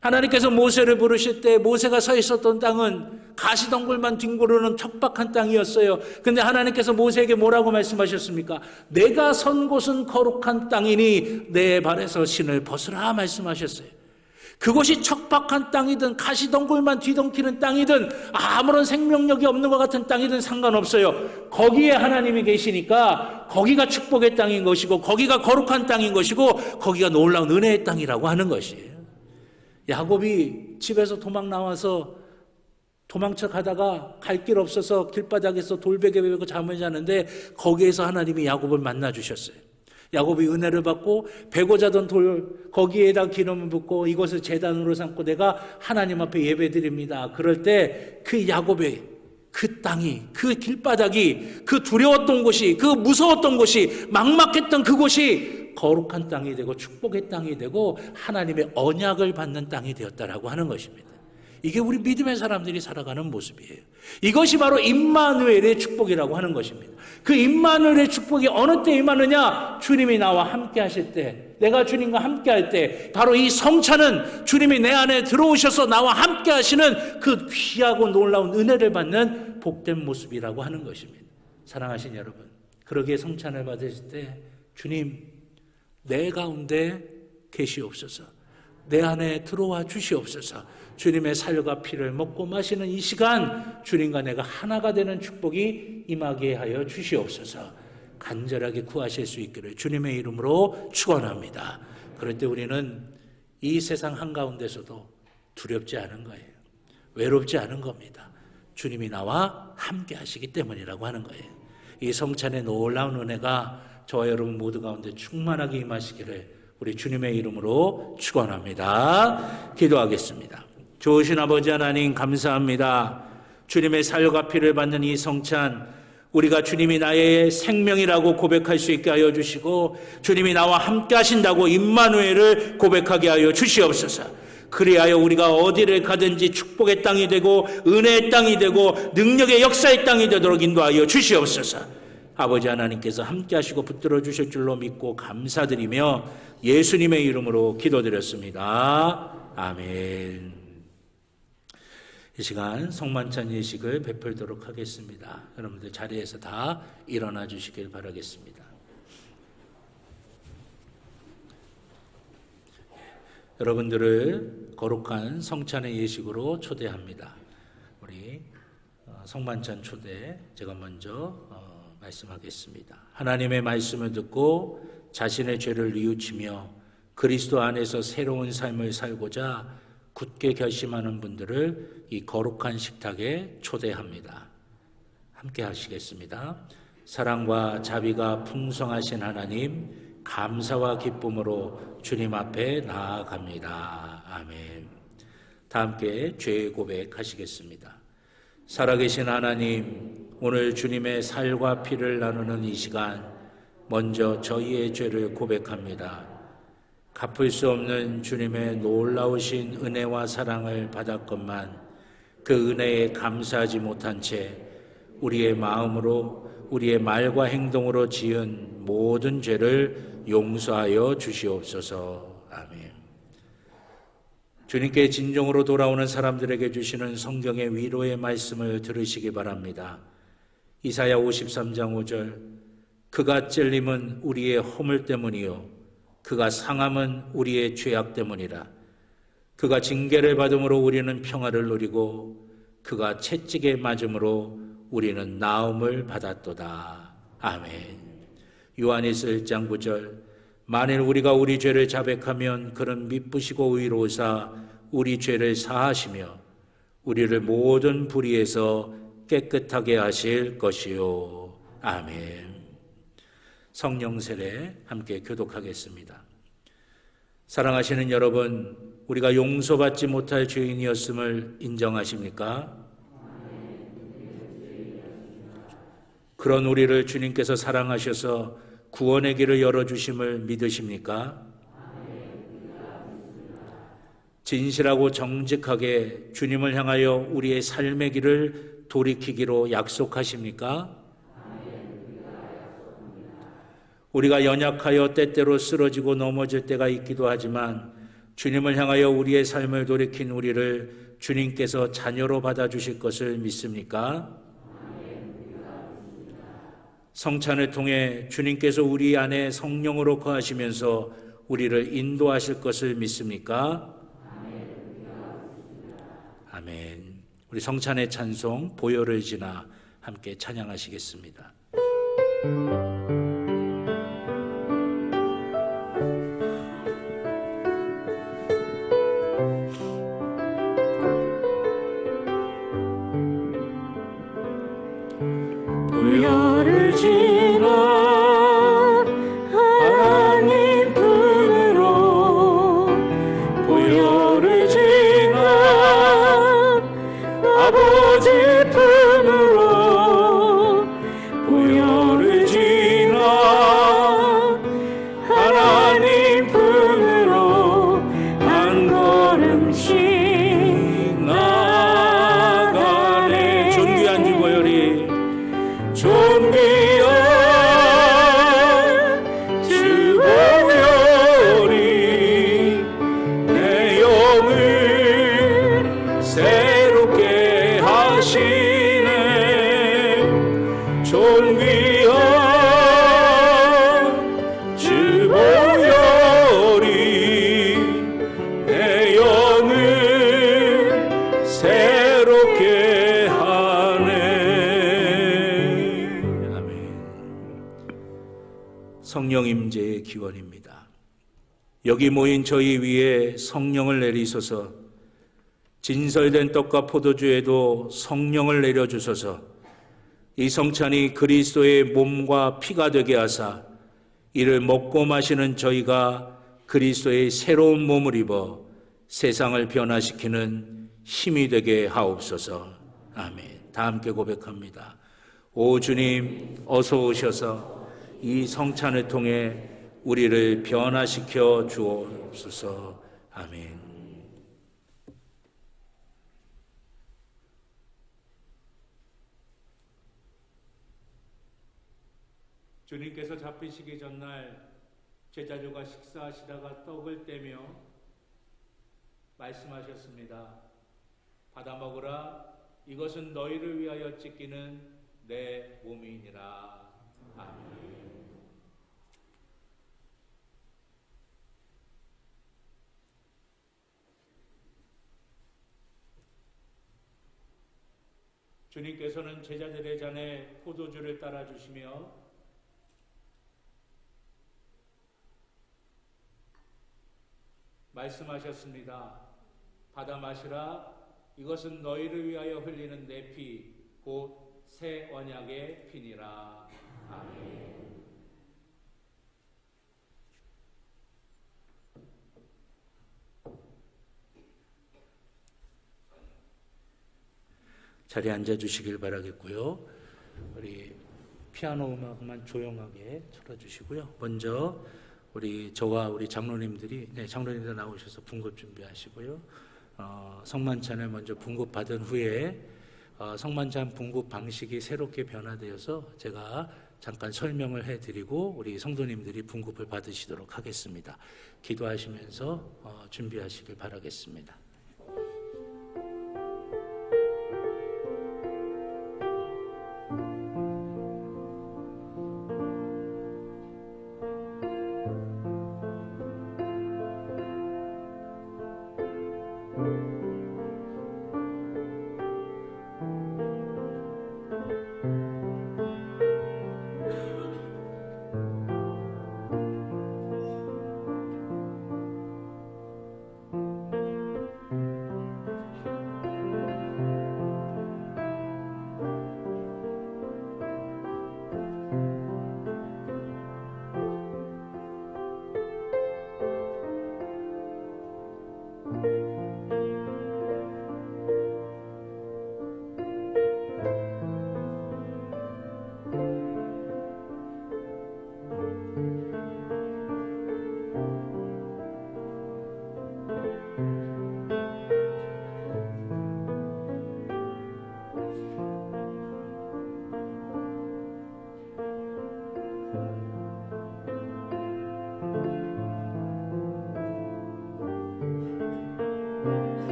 하나님께서 모세를 부르실 때 모세가 서 있었던 땅은 가시덩굴만 뒹구르는 척박한 땅이었어요. 근데 하나님께서 모세에게 뭐라고 말씀하셨습니까? 내가 선 곳은 거룩한 땅이니 내 발에서 신을 벗으라 말씀하셨어요. 그곳이 척박한 땅이든 가시덩굴만 뒤덮이는 땅이든 아무런 생명력이 없는 것 같은 땅이든 상관없어요. 거기에 하나님이 계시니까 거기가 축복의 땅인 것이고 거기가 거룩한 땅인 것이고 거기가 놀라운 은혜의 땅이라고 하는 것이에요. 야곱이 집에서 도망 나와서 도망쳐 가다가 갈 길 없어서 길바닥에서 돌베개 베고 잠을 자는데 거기에서 하나님이 야곱을 만나 주셨어요. 야곱이 은혜를 받고 베고 자던 돌 거기에다 기름을 붓고 이것을 제단으로 삼고 내가 하나님 앞에 예배드립니다. 그럴 때 그 야곱의 그 땅이, 그 길바닥이, 그 두려웠던 곳이, 그 무서웠던 곳이, 막막했던 그곳이 거룩한 땅이 되고 축복의 땅이 되고 하나님의 언약을 받는 땅이 되었다라고 하는 것입니다. 이게 우리 믿음의 사람들이 살아가는 모습이에요. 이것이 바로 임마누엘의 축복이라고 하는 것입니다. 그 임마누엘의 축복이 어느 때 임하느냐? 주님이 나와 함께 하실 때, 내가 주님과 함께 할 때, 바로 이 성찬은 주님이 내 안에 들어오셔서 나와 함께 하시는 그 귀하고 놀라운 은혜를 받는 복된 모습이라고 하는 것입니다. 사랑하신 여러분, 그러기에 성찬을 받으실 때 주님 내 가운데 계시옵소서, 내 안에 들어와 주시옵소서. 주님의 살과 피를 먹고 마시는 이 시간 주님과 내가 하나가 되는 축복이 임하게 하여 주시옵소서. 간절하게 구하실 수 있기를 주님의 이름으로 축원합니다. 그럴 때 우리는 이 세상 한가운데서도 두렵지 않은 거예요. 외롭지 않은 겁니다. 주님이 나와 함께 하시기 때문이라고 하는 거예요. 이 성찬의 놀라운 은혜가 저와 여러분 모두 가운데 충만하게 임하시기를 우리 주님의 이름으로 축원합니다. 기도하겠습니다. 좋으신 아버지 하나님 감사합니다. 주님의 살과 피를 받는 이 성찬, 우리가 주님이 나의 생명이라고 고백할 수 있게 하여 주시고 주님이 나와 함께 하신다고 임마누엘을 고백하게 하여 주시옵소서. 그리하여 우리가 어디를 가든지 축복의 땅이 되고 은혜의 땅이 되고 능력의 역사의 땅이 되도록 인도하여 주시옵소서. 아버지 하나님께서 함께 하시고 붙들어 주실 줄로 믿고 감사드리며 예수님의 이름으로 기도드렸습니다. 아멘. 이 시간 성만찬 예식을 베풀도록 하겠습니다. 여러분들 자리에서 다 일어나 주시길 바라겠습니다. 여러분들을 거룩한 성찬의 예식으로 초대합니다. 우리 성만찬 초대 제가 먼저 말씀하겠습니다. 하나님의 말씀을 듣고 자신의 죄를 뉘우치며 그리스도 안에서 새로운 삶을 살고자 굳게 결심하는 분들을 이 거룩한 식탁에 초대합니다. 함께 하시겠습니다. 사랑과 자비가 풍성하신 하나님, 감사와 기쁨으로 주님 앞에 나아갑니다. 아멘. 다 함께 죄 고백하시겠습니다. 살아계신 하나님, 오늘 주님의 살과 피를 나누는 이 시간 먼저 저희의 죄를 고백합니다. 갚을 수 없는 주님의 놀라우신 은혜와 사랑을 받았건만 그 은혜에 감사하지 못한 채 우리의 마음으로 우리의 말과 행동으로 지은 모든 죄를 용서하여 주시옵소서. 아멘. 주님께 진정으로 돌아오는 사람들에게 주시는 성경의 위로의 말씀을 들으시기 바랍니다. 이사야 53장 5절, 그가 찔림은 우리의 허물 때문이요 그가 상함은 우리의 죄악 때문이라. 그가 징계를 받음으로 우리는 평화를 누리고 그가 채찍에 맞음으로 우리는 나음을 받았도다. 아멘. 요한일서 1장 9절, 만일 우리가 우리 죄를 자백하면 그는 미쁘시고 의로우사 우리 죄를 사하시며 우리를 모든 불의에서 깨끗하게 하실 것이요. 아멘. 성령 세례 함께 교독하겠습니다. 사랑하시는 여러분, 우리가 용서받지 못할 죄인이었음을 인정하십니까? 그런 우리를 주님께서 사랑하셔서 구원의 길을 열어주심을 믿으십니까? 진실하고 정직하게 주님을 향하여 우리의 삶의 길을 돌이키기로 약속하십니까? 우리가 연약하여 때때로 쓰러지고 넘어질 때가 있기도 하지만 주님을 향하여 우리의 삶을 돌이킨 우리를 주님께서 자녀로 받아주실 것을 믿습니까? 성찬을 통해 주님께서 우리 안에 성령으로 거하시면서 우리를 인도하실 것을 믿습니까? 아멘. 우리 성찬의 찬송 보혈을 지나 함께 찬양하시겠습니다. 보혈을 지나 하나님 품으로 보혈을 지나 아버지 품으로 보혈을 지나 하나님 품으로 한 걸음씩 나가네. 존귀한 주 보혈이 존귀한 주 보혈이 내 영을 새롭게 하시네. 존귀한 주 보혈이 내 영을 새롭게 하네. 성령 임재의 기원입니다. 여기 모인 저희 위에 성령을 내리소서. 진설된 떡과 포도주에도 성령을 내려주소서. 이 성찬이 그리스도의 몸과 피가 되게 하사 이를 먹고 마시는 저희가 그리스도의 새로운 몸을 입어 세상을 변화시키는 힘이 되게 하옵소서. 아멘. 다 함께 고백합니다. 오 주님, 어서 오셔서 이 성찬을 통해 우리를 변화시켜 주옵소서. 아멘. 주님께서 잡히시기 전날 제자들과 식사하시다가 떡을 떼며 말씀하셨습니다. 받아 먹으라. 이것은 너희를 위하여 찢기는 내 몸이니라. 아멘. 주님께서는 제자들의 잔에 포도주를 따라주시며 말씀하셨습니다. 받아 마시라. 이것은 너희를 위하여 흘리는 내 피, 곧 새 언약의 피니라. 아멘. 자리에 앉아주시길 바라겠고요. 우리 피아노 음악만 조용하게 틀어주시고요. 먼저 저와 우리 장로님들이 장로님들 나오셔서 분급 준비하시고요. 성만찬을 먼저 분급 받은 후에 성만찬 분급 방식이 새롭게 변화되어서 제가 잠깐 설명을 해드리고 우리 성도님들이 분급을 받으시도록 하겠습니다. 기도하시면서 준비하시길 바라겠습니다.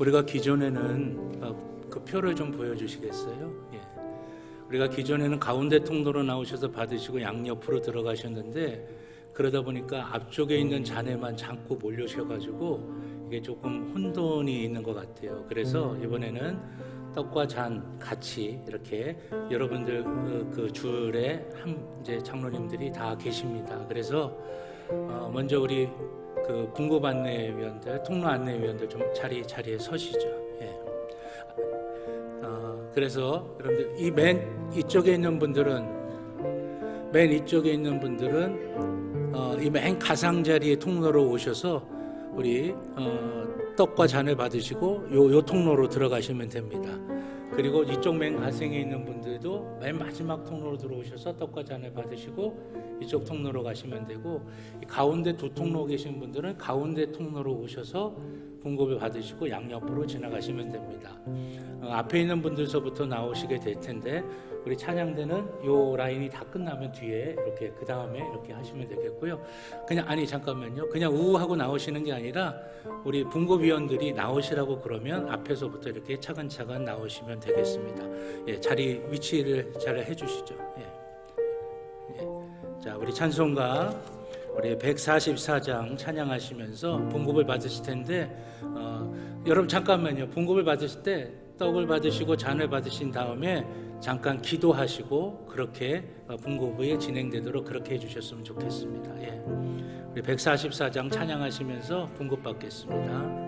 우리가 기존에는 그 표를 좀 보여주시겠어요? 예. 우리가 기존에는 가운데 통로로 나오셔서 받으시고 양옆으로 들어가셨는데 그러다 보니까 앞쪽에 있는 잔에만 자꾸 몰려셔가지고 이게 조금 혼돈이 있는 것 같아요. 그래서 이번에는 떡과 잔 같이 이렇게 여러분들 그 줄에 이제 장로님들이 다 계십니다. 그래서 먼저 우리 그 분급 안내위원들, 통로 안내위원들 좀 자리에 서시죠. 예. 그래서 여러분들 이 맨 이쪽에 있는 분들은 이 맨 가상자리에 통로로 오셔서 우리 떡과 잔을 받으시고 요 통로로 들어가시면 됩니다. 그리고 이쪽 맨 가생에 있는 분들도 맨 마지막 통로로 들어오셔서 떡과 잔을 받으시고 이쪽 통로로 가시면 되고, 이 가운데 두 통로 계신 분들은 가운데 통로로 오셔서 분급을 받으시고 양옆으로 지나가시면 됩니다. 앞에 있는 분들서부터 나오시게 될 텐데 우리 찬양대는 요 라인이 다 끝나면 뒤에 이렇게 그 다음에 이렇게 하시면 되겠고요. 잠깐만요. 그냥 우하고 나오시는 게 아니라 우리 분급위원들이 나오시라고 그러면 앞에서부터 이렇게 차근차근 나오시면 되겠습니다. 예, 자리 위치를 잘 해주시죠. 예. 자, 우리 찬송가 우리 144장 찬양하시면서 분급을 받으실 텐데 여러분 잠깐만요. 분급을 받으실 때 떡을 받으시고 잔을 받으신 다음에 잠깐 기도하시고 그렇게 분급이 진행되도록 그렇게 해주셨으면 좋겠습니다. 예. 우리 144장 찬양하시면서 분급 받겠습니다.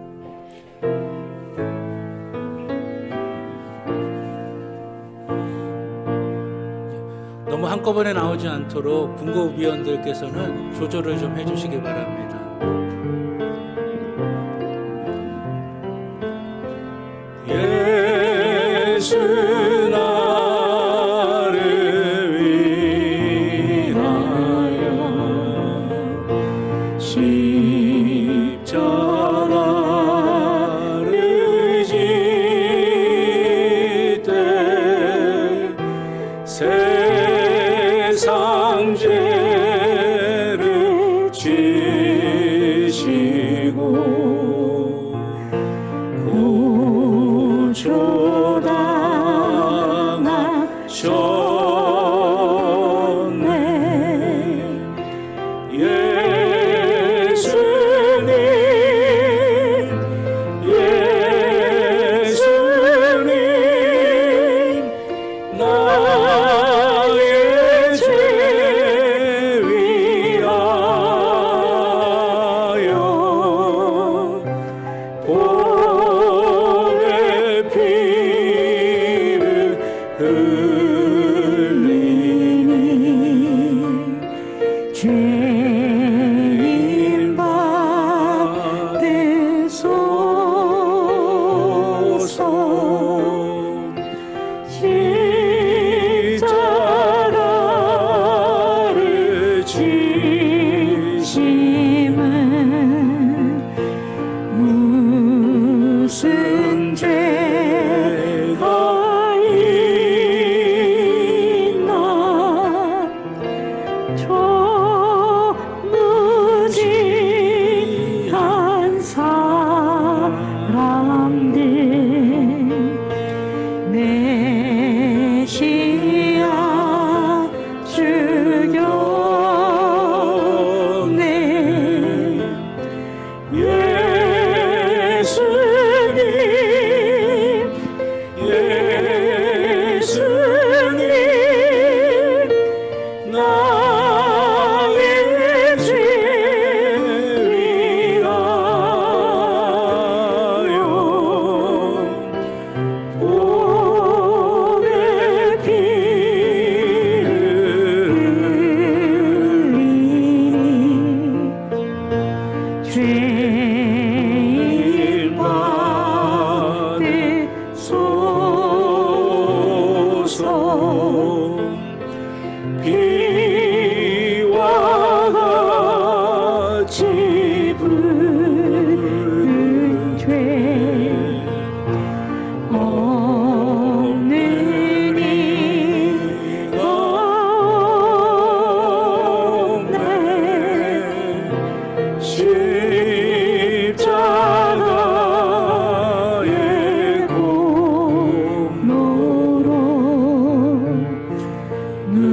너무 한꺼번에 나오지 않도록 분급위원들께서는 조절을 좀 해주시기 바랍니다. 예수 나를 위하여 십자가를 지때 세상 죄를 지시고 구조당하셨네. 예수님 나의 죄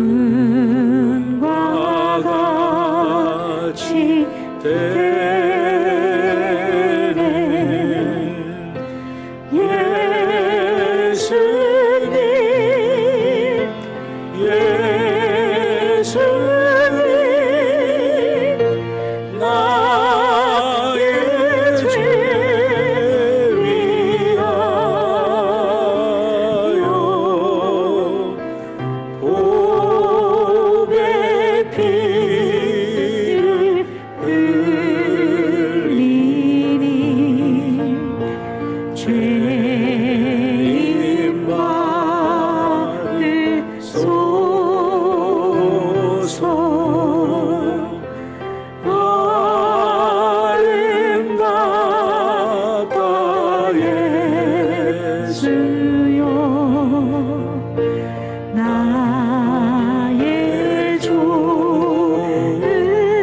은과 같이 되네 예수님 예수님 나의 죄 위하여 보배 피를 흘리니 죄인 받으소서 아름답다 예수여 나의 좋은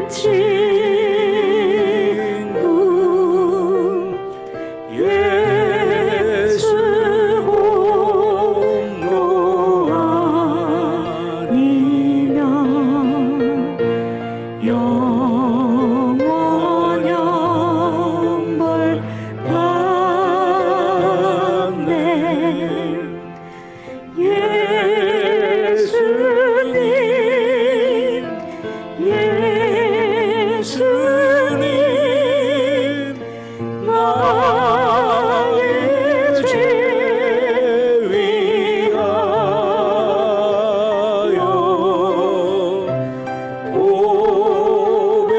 친구 예수 홈로 아니면 영원 영벌 받네 예수님 예수님 나의 죄 위하여 보배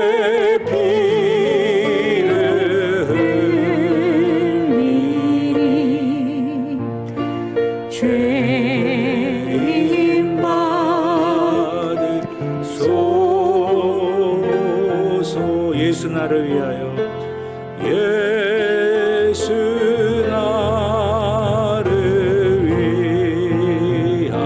피를 흘리니 죄인 받으소서 예수 나를 위하여 예수 나를 위하여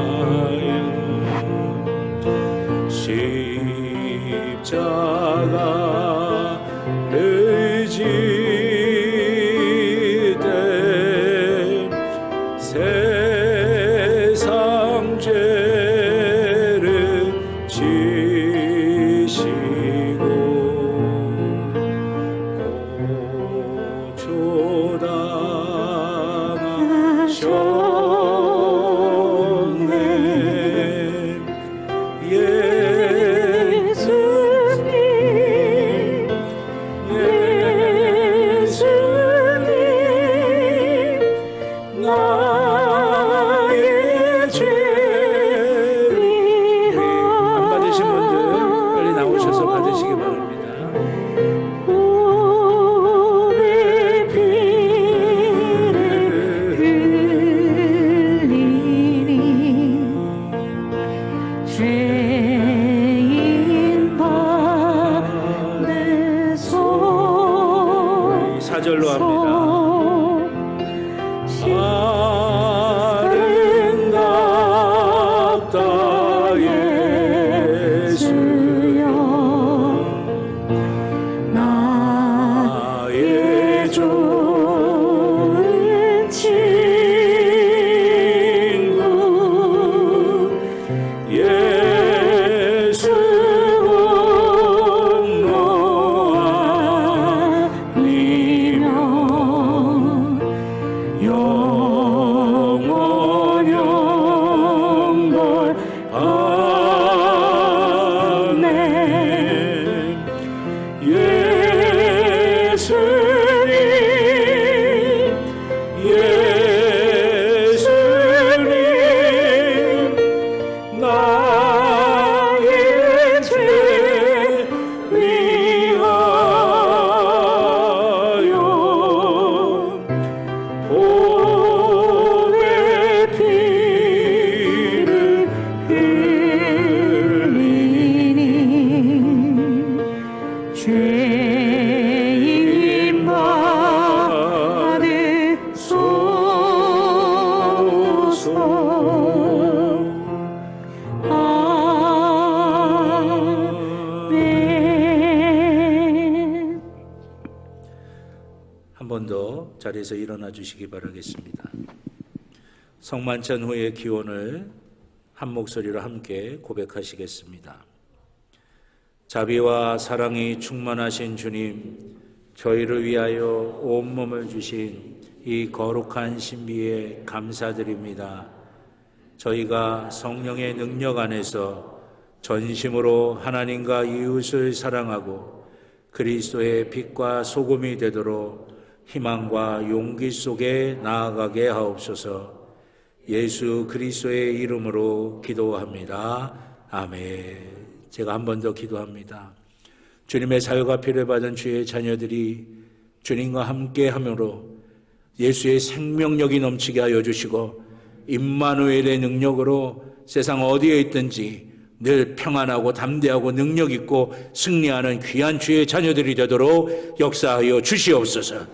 십자가를 지되 세상 죄를 지시고 고초당하셨네 예수님 예수님 나의 죄 위하여 안 받으신 분들 빨리 나오셔서 받으시기 바랍니다. 보배 피를 흘리니 죄인 받으소서 4절로 합니다. 아름답다 예수여 나의 좋은 친구 예수 홈로 아니면 영원 영벌 받네 예수님 예수님 나의 죄 위하여 보배 피를 흘리니 죄인 받으소서 아멘 한 번 더 자리에서 일어나 주시기 바라겠습니다. 성만찬 후의 기원을 한 목소리로 함께 고백하시겠습니다. 자비와 사랑이 충만하신 주님, 저희를 위하여 온몸을 주신 이 거룩한 신비에 감사드립니다. 저희가 성령의 능력 안에서 전심으로 하나님과 이웃을 사랑하고 그리스도의 빛과 소금이 되도록 희망과 용기 속에 나아가게 하옵소서. 예수 그리스도의 이름으로 기도합니다. 아멘. 제가 한 번 더 기도합니다. 주님의 사유가 필요받은 주의 자녀들이 주님과 함께 함으로 예수의 생명력이 넘치게 하여 주시고 임마누엘의 능력으로 세상 어디에 있든지 늘 평안하고 담대하고 능력 있고 승리하는 귀한 주의 자녀들이 되도록 역사하여 주시옵소서.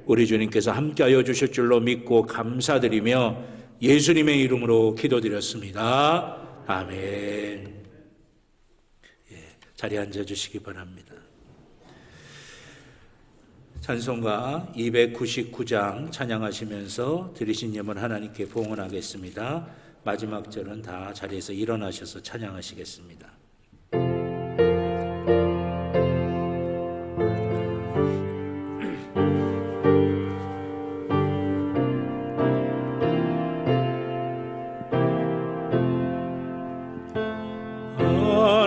우리 주님께서 함께하여 주실 줄로 믿고 감사드리며 예수님의 이름으로 기도드렸습니다. 아멘. 자리에 앉아주시기 바랍니다. 찬송가 299장 찬양하시면서 드리신 예물 하나님께 봉헌하겠습니다. 마지막 절은 다 자리에서 일어나셔서 찬양하시겠습니다.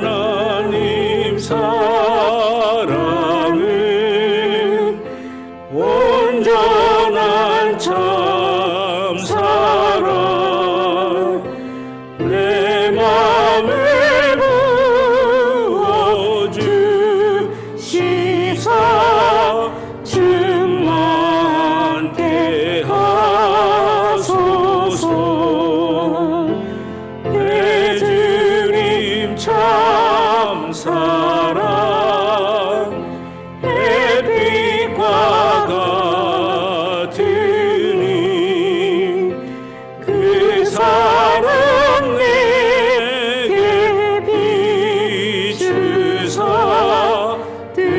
하나님 사랑은 온전한 참 사랑 내 맘에 부어주시사 충만케 하소서. 내 주님 참 사랑 햇빛과 같으니 그 사랑 내게 비추사 뜨겁게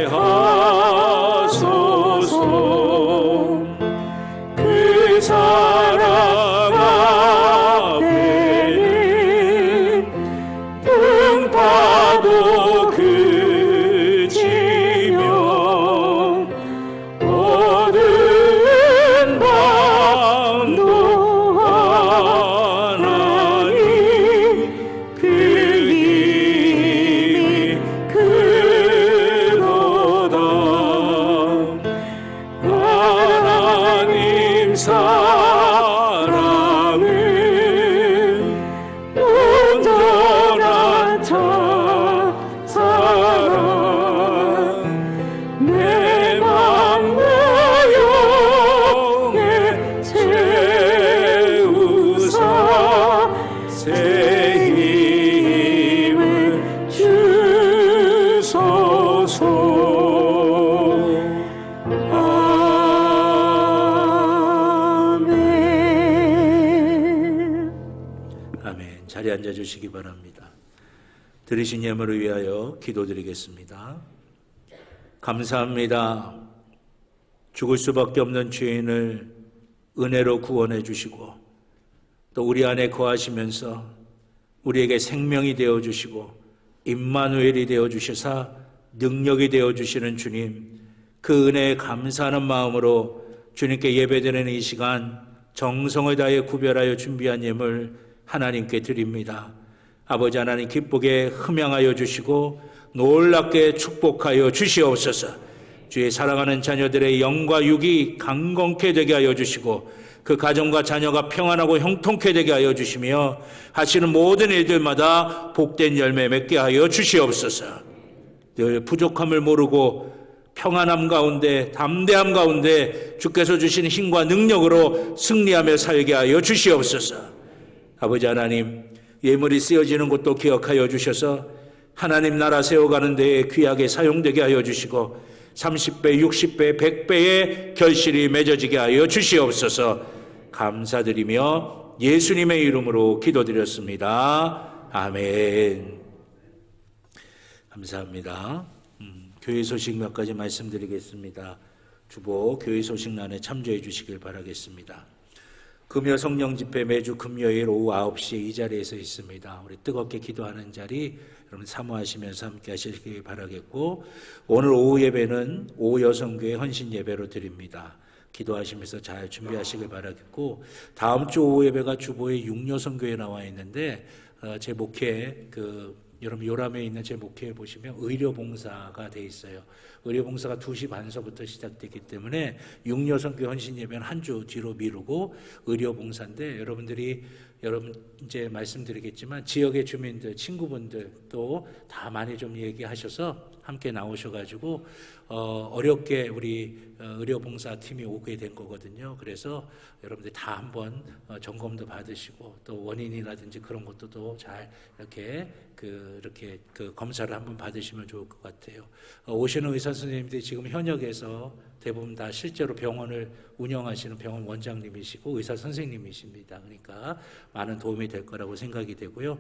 하소서. 그 사랑 앞에는 등파도 그치며 어두운 밤도 하나니 그 힘이 크도다. 하나님 사랑은 온전한 참 사랑 내 맘 모형에 채우사 새 힘을 주소서. 아멘. 아멘. 자리에 앉아주시기 바랍니다. 들으신 예물을 위하여 기도드리겠습니다. 감사합니다. 죽을 수밖에 없는 죄인을 은혜로 구원해 주시고 또 우리 안에 거하시면서 우리에게 생명이 되어 주시고 임마누엘이 되어 주시사 능력이 되어 주시는 주님, 그 은혜에 감사하는 마음으로 주님께 예배드리는 이 시간 정성을 다해 구별하여 준비한 예물 하나님께 드립니다. 아버지 하나님, 기쁘게 흠양하여 주시고 놀랍게 축복하여 주시옵소서. 주의 사랑하는 자녀들의 영과 육이 강건케 되게 하여 주시고 그 가정과 자녀가 평안하고 형통케 되게 하여 주시며 하시는 모든 일들마다 복된 열매 맺게 하여 주시옵소서. 늘 부족함을 모르고 평안함 가운데 담대함 가운데 주께서 주신 힘과 능력으로 승리하며 살게 하여 주시옵소서. 아버지 하나님, 예물이 쓰여지는 것도 기억하여 주셔서 하나님 나라 세워가는 데에 귀하게 사용되게 하여 주시고 30배, 60배, 100배의 결실이 맺어지게 하여 주시옵소서. 감사드리며 예수님의 이름으로 기도드렸습니다. 아멘. 감사합니다. 교회 소식 몇 가지 말씀드리겠습니다. 주보 교회 소식란에 참조해 주시길 바라겠습니다. 금요 성령 집회 매주 금요일 오후 9시에 이 자리에서 있습니다. 우리 뜨겁게 기도하는 자리 여러분 사모하시면서 함께 하시길 바라겠고, 오늘 오후 예배는 오후 여성교회 헌신 예배로 드립니다. 기도하시면서 잘 준비하시길 바라겠고, 다음 주 오후 예배가 주보의 육여성교회에 나와 있는데 제 목회 여러분 요람에 있는 제 목회에 보시면 의료봉사가 돼 있어요. 의료봉사가 2시 반서부터 시작되기 때문에 육여성교회 헌신 예배는 한 주 뒤로 미루고 의료봉사인데, 여러분 이제 말씀드리겠지만 지역의 주민들, 친구분들 또 다 많이 좀 얘기하셔서 함께 나오셔가지고 어렵게 우리 의료봉사팀이 오게 된 거거든요. 그래서 여러분들 다 한번 점검도 받으시고 또 원인이라든지 그런 것도 또 잘 이렇게 검사를 한번 받으시면 좋을 것 같아요. 오시는 의사 선생님들이 지금 현역에서 대부분 다 실제로 병원을 운영하시는 병원 원장님이시고 의사 선생님이십니다. 그러니까 많은 도움이 될 거라고 생각이 되고요.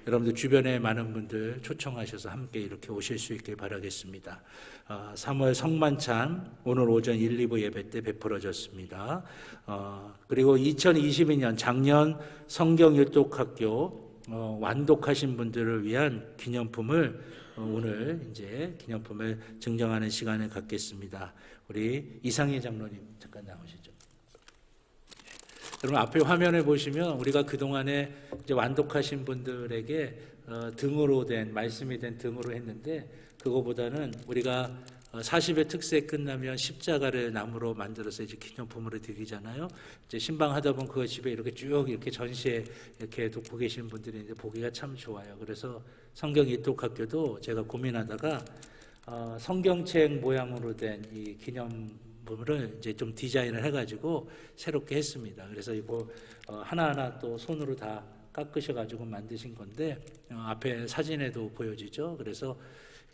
여러분들 주변에 많은 분들 초청하셔서 함께 이렇게 오실 수 있길 바라겠습니다. 3월 성만찬 오늘 오전 1, 2부 예배 때 베풀어졌습니다. 그리고 2022년 작년 성경일독학교 완독하신 분들을 위한 기념품을 오늘 이제 기념품을 증정하는 시간을 갖겠습니다. 우리 이상희 장로님 잠깐 나오시죠. 여러분 앞에 화면을 보시면 우리가 그동안에 이제 완독하신 분들에게 등으로 된 말씀이 된 등으로 했는데, 그거보다는 우리가 40의 특세 끝나면 십자가를 나무로 만들어서 이제 기념품으로 드리잖아요. 이제 신방하다 보면 그거 집에 이렇게 쭉 이렇게 전시에 이렇게 놓고 계시는 분들이 이제 보기가 참 좋아요. 그래서 성경일독학교도 제가 고민하다가 성경책 모양으로 된 이 기념품을 이제 좀 디자인을 해가지고 새롭게 했습니다. 그래서 이거 하나하나 또 손으로 다 깎으셔가지고 만드신 건데 앞에 사진에도 보여지죠. 그래서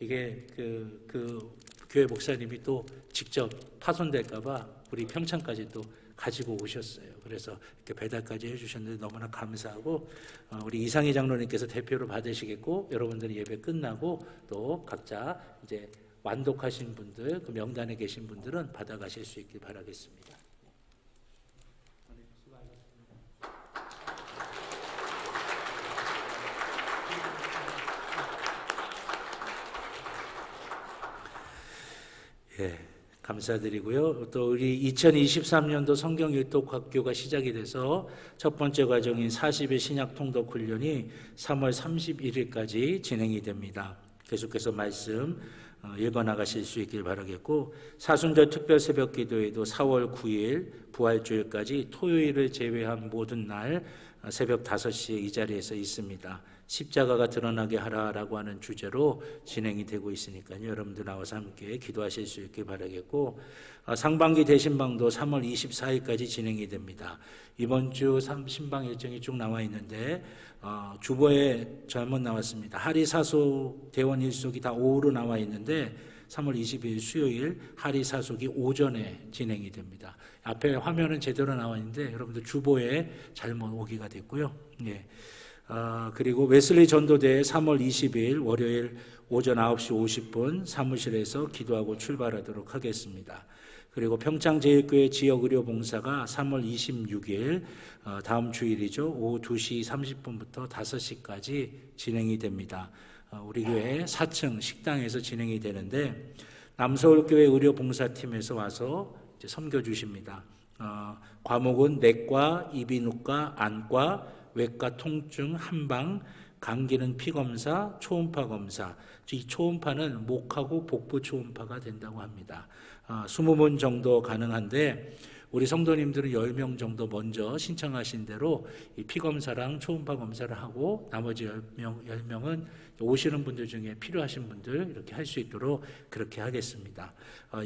이게 그 교회 목사님이 또 직접 파손될까봐 우리 평창까지 또 가지고 오셨어요. 그래서 이렇게 배달까지 해주셨는데 너무나 감사하고, 우리 이상희 장로님께서 대표로 받으시겠고, 여러분들이 예배 끝나고 또 각자 이제 완독하신 분들, 그 명단에 계신 분들은 받아가실 수 있길 바라겠습니다. 예, 감사드리고요. 또 우리 2023년도 성경일독학교가 시작이 돼서 첫 번째 과정인 40일 신약 통독 훈련이 3월 31일까지 진행이 됩니다. 계속해서 말씀 읽어나가실 수 있길 바라겠고, 사순절 특별 새벽 기도회도 4월 9일 부활주일까지 토요일을 제외한 모든 날 새벽 5시에 이 자리에서 있습니다. 십자가가 드러나게 하라라고 하는 주제로 진행이 되고 있으니까요. 여러분들 나와서 함께 기도하실 수 있길 바라겠고, 상반기 대신방도 3월 24일까지 진행이 됩니다. 이번 주 신방 일정이 쭉 나와 있는데 주보에 잘못 나왔습니다. 하리사속 대원 일속이 다 오후로 나와 있는데 3월 20일 수요일 하리사속이 오전에 진행이 됩니다. 앞에 화면은 제대로 나와 있는데 여러분들 주보에 잘못 오기가 됐고요. 예. 그리고 웨슬리 전도대 3월 20일 월요일 오전 9시 50분 사무실에서 기도하고 출발하도록 하겠습니다. 그리고 평창제일교회 지역의료봉사가 3월 26일 다음 주일이죠. 오후 2시 30분부터 5시까지 진행이 됩니다. 우리 교회 4층 식당에서 진행이 되는데, 남서울교회 의료봉사팀에서 와서 이제 섬겨주십니다. 과목은 내과, 이비인후과, 안과, 외과, 통증, 한방, 감기는 피검사, 초음파 검사. 이 초음파는 목하고 복부 초음파가 된다고 합니다. 20분 정도 가능한데 우리 성도님들은 10명 정도 먼저 신청하신 대로 이 피검사랑 초음파 검사를 하고 나머지 10명은 오시는 분들 중에 필요하신 분들 이렇게 할 수 있도록 그렇게 하겠습니다.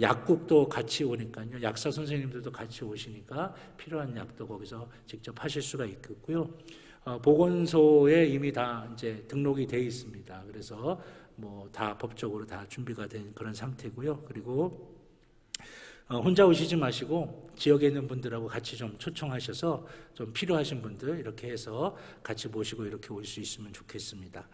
약국도 같이 오니까요. 약사 선생님들도 같이 오시니까 필요한 약도 거기서 직접 하실 수가 있겠고요. 보건소에 이미 다 이제 등록이 되어 있습니다. 그래서 뭐 다 법적으로 다 준비가 된 그런 상태고요. 그리고 혼자 오시지 마시고 지역에 있는 분들하고 같이 좀 초청하셔서 좀 필요하신 분들 이렇게 해서 같이 모시고 이렇게 올 수 있으면 좋겠습니다.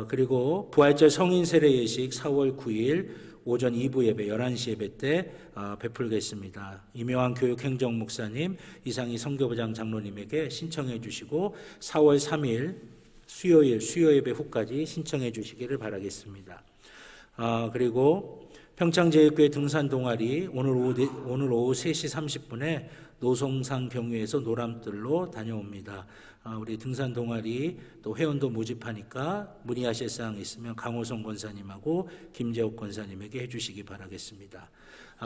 그리고 부활절 성인 세례 예식 4월 9일 오전 2부 예배 11시 예배 때 베풀겠습니다. 이명환 교육행정 목사님, 이상희 선교부장 장로님에게 신청해 주시고 4월 3일 수요일 수요 예배 후까지 신청해 주시기를 바라겠습니다. 그리고 평창제일교회 등산 동아리 오늘 오후 3시 30분에 노송산 경유에서 노람들로 다녀옵니다. 우리 등산 동아리 또 회원도 모집하니까 문의하실 사항 있으면 강호성 권사님하고 김재옥 권사님에게 해주시기 바라겠습니다.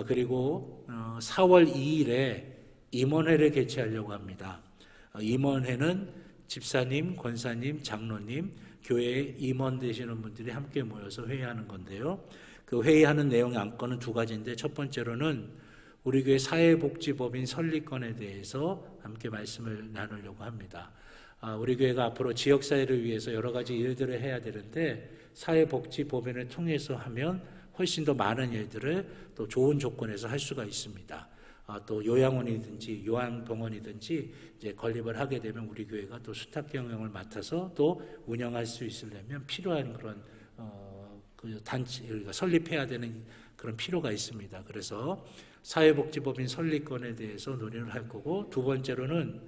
그리고 4월 2일에 임원회를 개최하려고 합니다. 임원회는 집사님, 권사님, 장로님, 교회에 임원 되시는 분들이 함께 모여서 회의하는 건데요. 그 회의하는 내용의 안건은 두 가지인데 첫 번째로는 우리 교회 사회복지법인 설립건에 대해서 함께 말씀을 나누려고 합니다. 우리 교회가 앞으로 지역사회를 위해서 여러 가지 일들을 해야 되는데 사회복지법인을 통해서 하면 훨씬 더 많은 일들을 또 좋은 조건에서 할 수가 있습니다. 또 요양원이든지 요양병원이든지 이제 건립을 하게 되면 우리 교회가 또 수탁 경영을 맡아서 또 운영할 수 있으려면 필요한 그런 그 단체 우리가 설립해야 되는 그런 필요가 있습니다. 그래서 사회복지법인 설립건에 대해서 논의를 할 거고 두 번째로는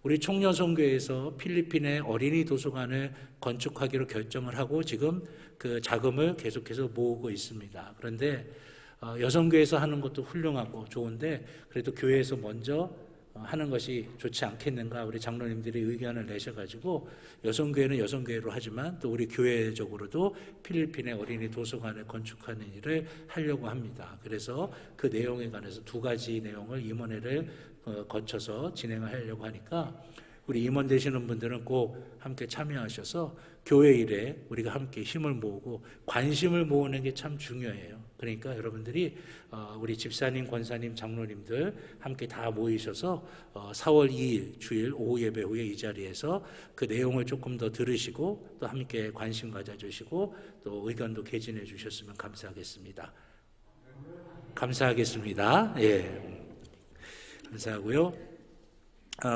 우리 총여성교회에서 필리핀의 어린이 도서관을 건축하기로 결정을 하고 지금 그 자금을 계속해서 모으고 있습니다. 그런데 여성교회에서 하는 것도 훌륭하고 좋은데 그래도 교회에서 먼저 하는 것이 좋지 않겠는가 우리 장로님들이 의견을 내셔가지고 여성교회는 여성교회로 하지만 또 우리 교회적으로도 필리핀의 어린이 도서관을 건축하는 일을 하려고 합니다. 그래서 그 내용에 관해서 두 가지 내용을 임원회를 거쳐서 진행을 하려고 하니까 우리 임원 되시는 분들은 꼭 함께 참여하셔서 교회 일에 우리가 함께 힘을 모으고 관심을 모으는 게 참 중요해요. 그러니까 여러분들이 우리 집사님, 권사님, 장로님들 함께 다 모이셔서 4월 2일 주일 오후 예배 후에 이 자리에서 그 내용을 조금 더 들으시고 또 함께 관심 가져주시고 또 의견도 개진해 주셨으면 감사하겠습니다. 감사하겠습니다. 예, 감사하고요.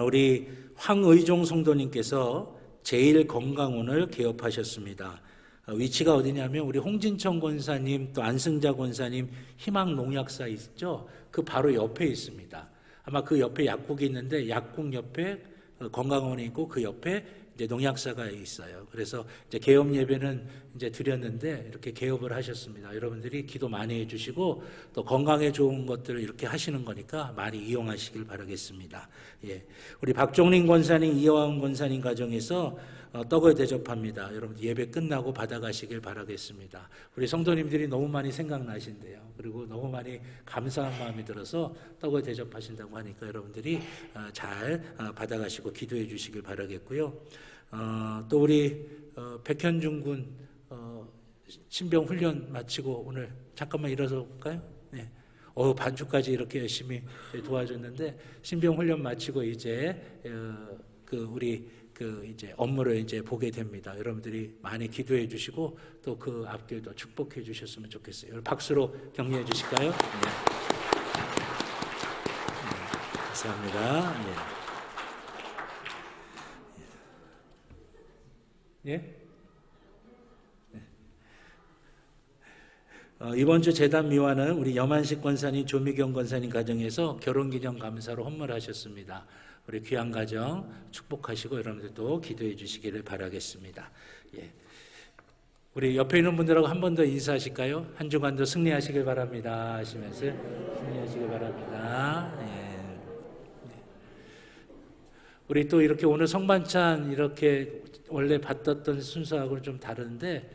우리 황의종 성도님께서 제1건강원을 개업하셨습니다. 위치가 어디냐면 우리 홍진청 권사님 또 안승자 권사님 희망농약사 있죠? 그 바로 옆에 있습니다. 아마 그 옆에 약국이 있는데 약국 옆에 건강원이 있고 그 옆에 이제 농약사가 있어요. 그래서 이제 개업 예배는 이제 드렸는데 이렇게 개업을 하셨습니다. 여러분들이 기도 많이 해주시고 또 건강에 좋은 것들을 이렇게 하시는 거니까 많이 이용하시길 바라겠습니다. 예, 우리 박종린 권사님, 이화원 권사님 가정에서 떡을 대접합니다. 여러분 예배 끝나고 받아가시길 바라겠습니다. 우리 성도님들이 너무 많이 생각나신대요. 그리고 너무 많이 감사한 마음이 들어서 떡을 대접하신다고 하니까 여러분들이 잘 받아가시고 기도해 주시길 바라겠고요. 또 우리 백현중 군 신병 훈련 마치고 오늘 잠깐만 일어서 볼까요? 네. 반주까지 이렇게 열심히 도와줬는데 신병 훈련 마치고 이제 우리 이제 업무를 이제 보게 됩니다. 여러분들이 많이 기도해 주시고 또 그 앞길도 축복해 주셨으면 좋겠어요. 박수로 격려해 주실까요? 네. 감사합니다. 예. 예? 이번 주 재단 미화는 우리 염한식 권사님, 조미경 권사님 가정에서 결혼기념 감사로 헌물하셨습니다. 우리 귀한 가정 축복하시고 여러분들도 기도해 주시기를 바라겠습니다. 예. 우리 옆에 있는 분들하고 한 번 더 인사하실까요? 한 주간도 승리하시길 바랍니다 하시면서 승리하시길 바랍니다. 예. 우리 또 이렇게 오늘 성만찬 이렇게 원래 받았던 순서하고는 좀 다른데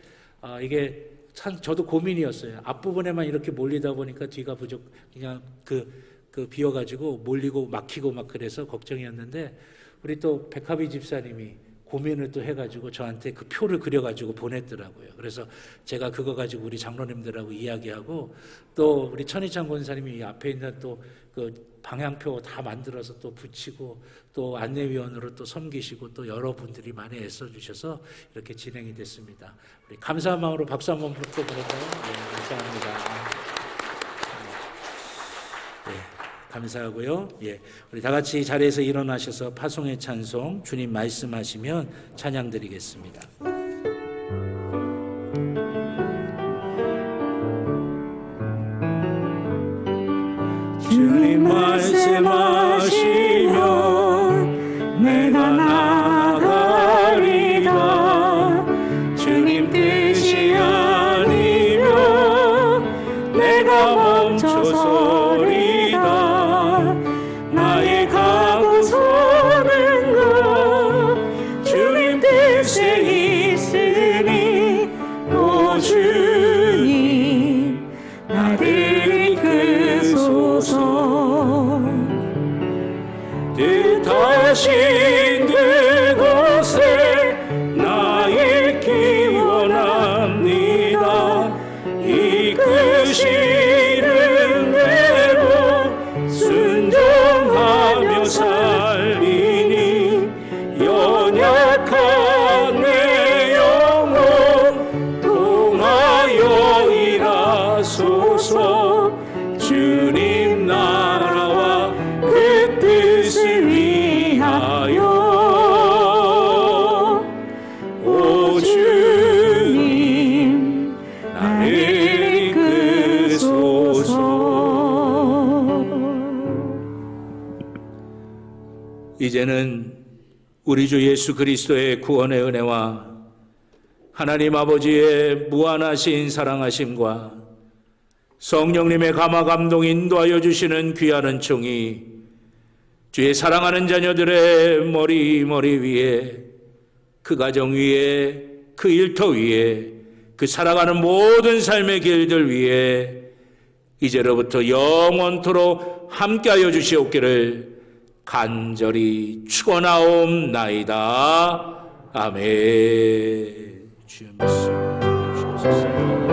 이게 참 저도 고민이었어요. 앞부분에만 이렇게 몰리다 보니까 뒤가 그냥 비어가지고 몰리고 막히고 막 그래서 걱정이었는데 우리 또 백합이 집사님이 고민을 또 해가지고 저한테 그 표를 그려가지고 보냈더라고요. 그래서 제가 그거 가지고 우리 장로님들하고 이야기하고 또 우리 천희창 권사님이 앞에 있는 또 그 방향표 다 만들어서 또 붙이고 또 안내위원으로 또 섬기시고 또 여러분들이 많이 애써주셔서 이렇게 진행이 됐습니다. 우리 감사한 마음으로 박수 한번 부탁드릴까요? 네, 감사합니다. 감사하고요. 예, 우리 다 같이 자리에서 일어나셔서 파송의 찬송 주님 말씀하시면 찬양 드리겠습니다. 주님 말씀하시면 내가 나아가리라. 주님 뜻이 아니면 내가 멈춰서리라. 나의 가고 서는 것 주님 뜻에 있으니 오 주님 나를 이끄소서. 뜻하신 그곳에 나의 길 원합니다. 이끄시는 대로 순종하며 살리니 연약한 내 영혼 통하여 일하소서. 주님 나라와 그 뜻을 위하여 오 주님 나를 이끄소서. 이제는 우리 주 예수 그리스도의 구원의 은혜와 하나님 아버지의 무한하신 사랑하심과 성령님의 감화 감동 인도하여 주시는 귀한 은총이 주의 사랑하는 자녀들의 머리 위에, 그 가정 위에, 그 일터 위에, 그 살아가는 모든 삶의 길들 위에 이제로부터 영원토록 함께하여 주시옵기를 간절히 축원하옵나이다. 아멘. 주여 말씀 주옵소서.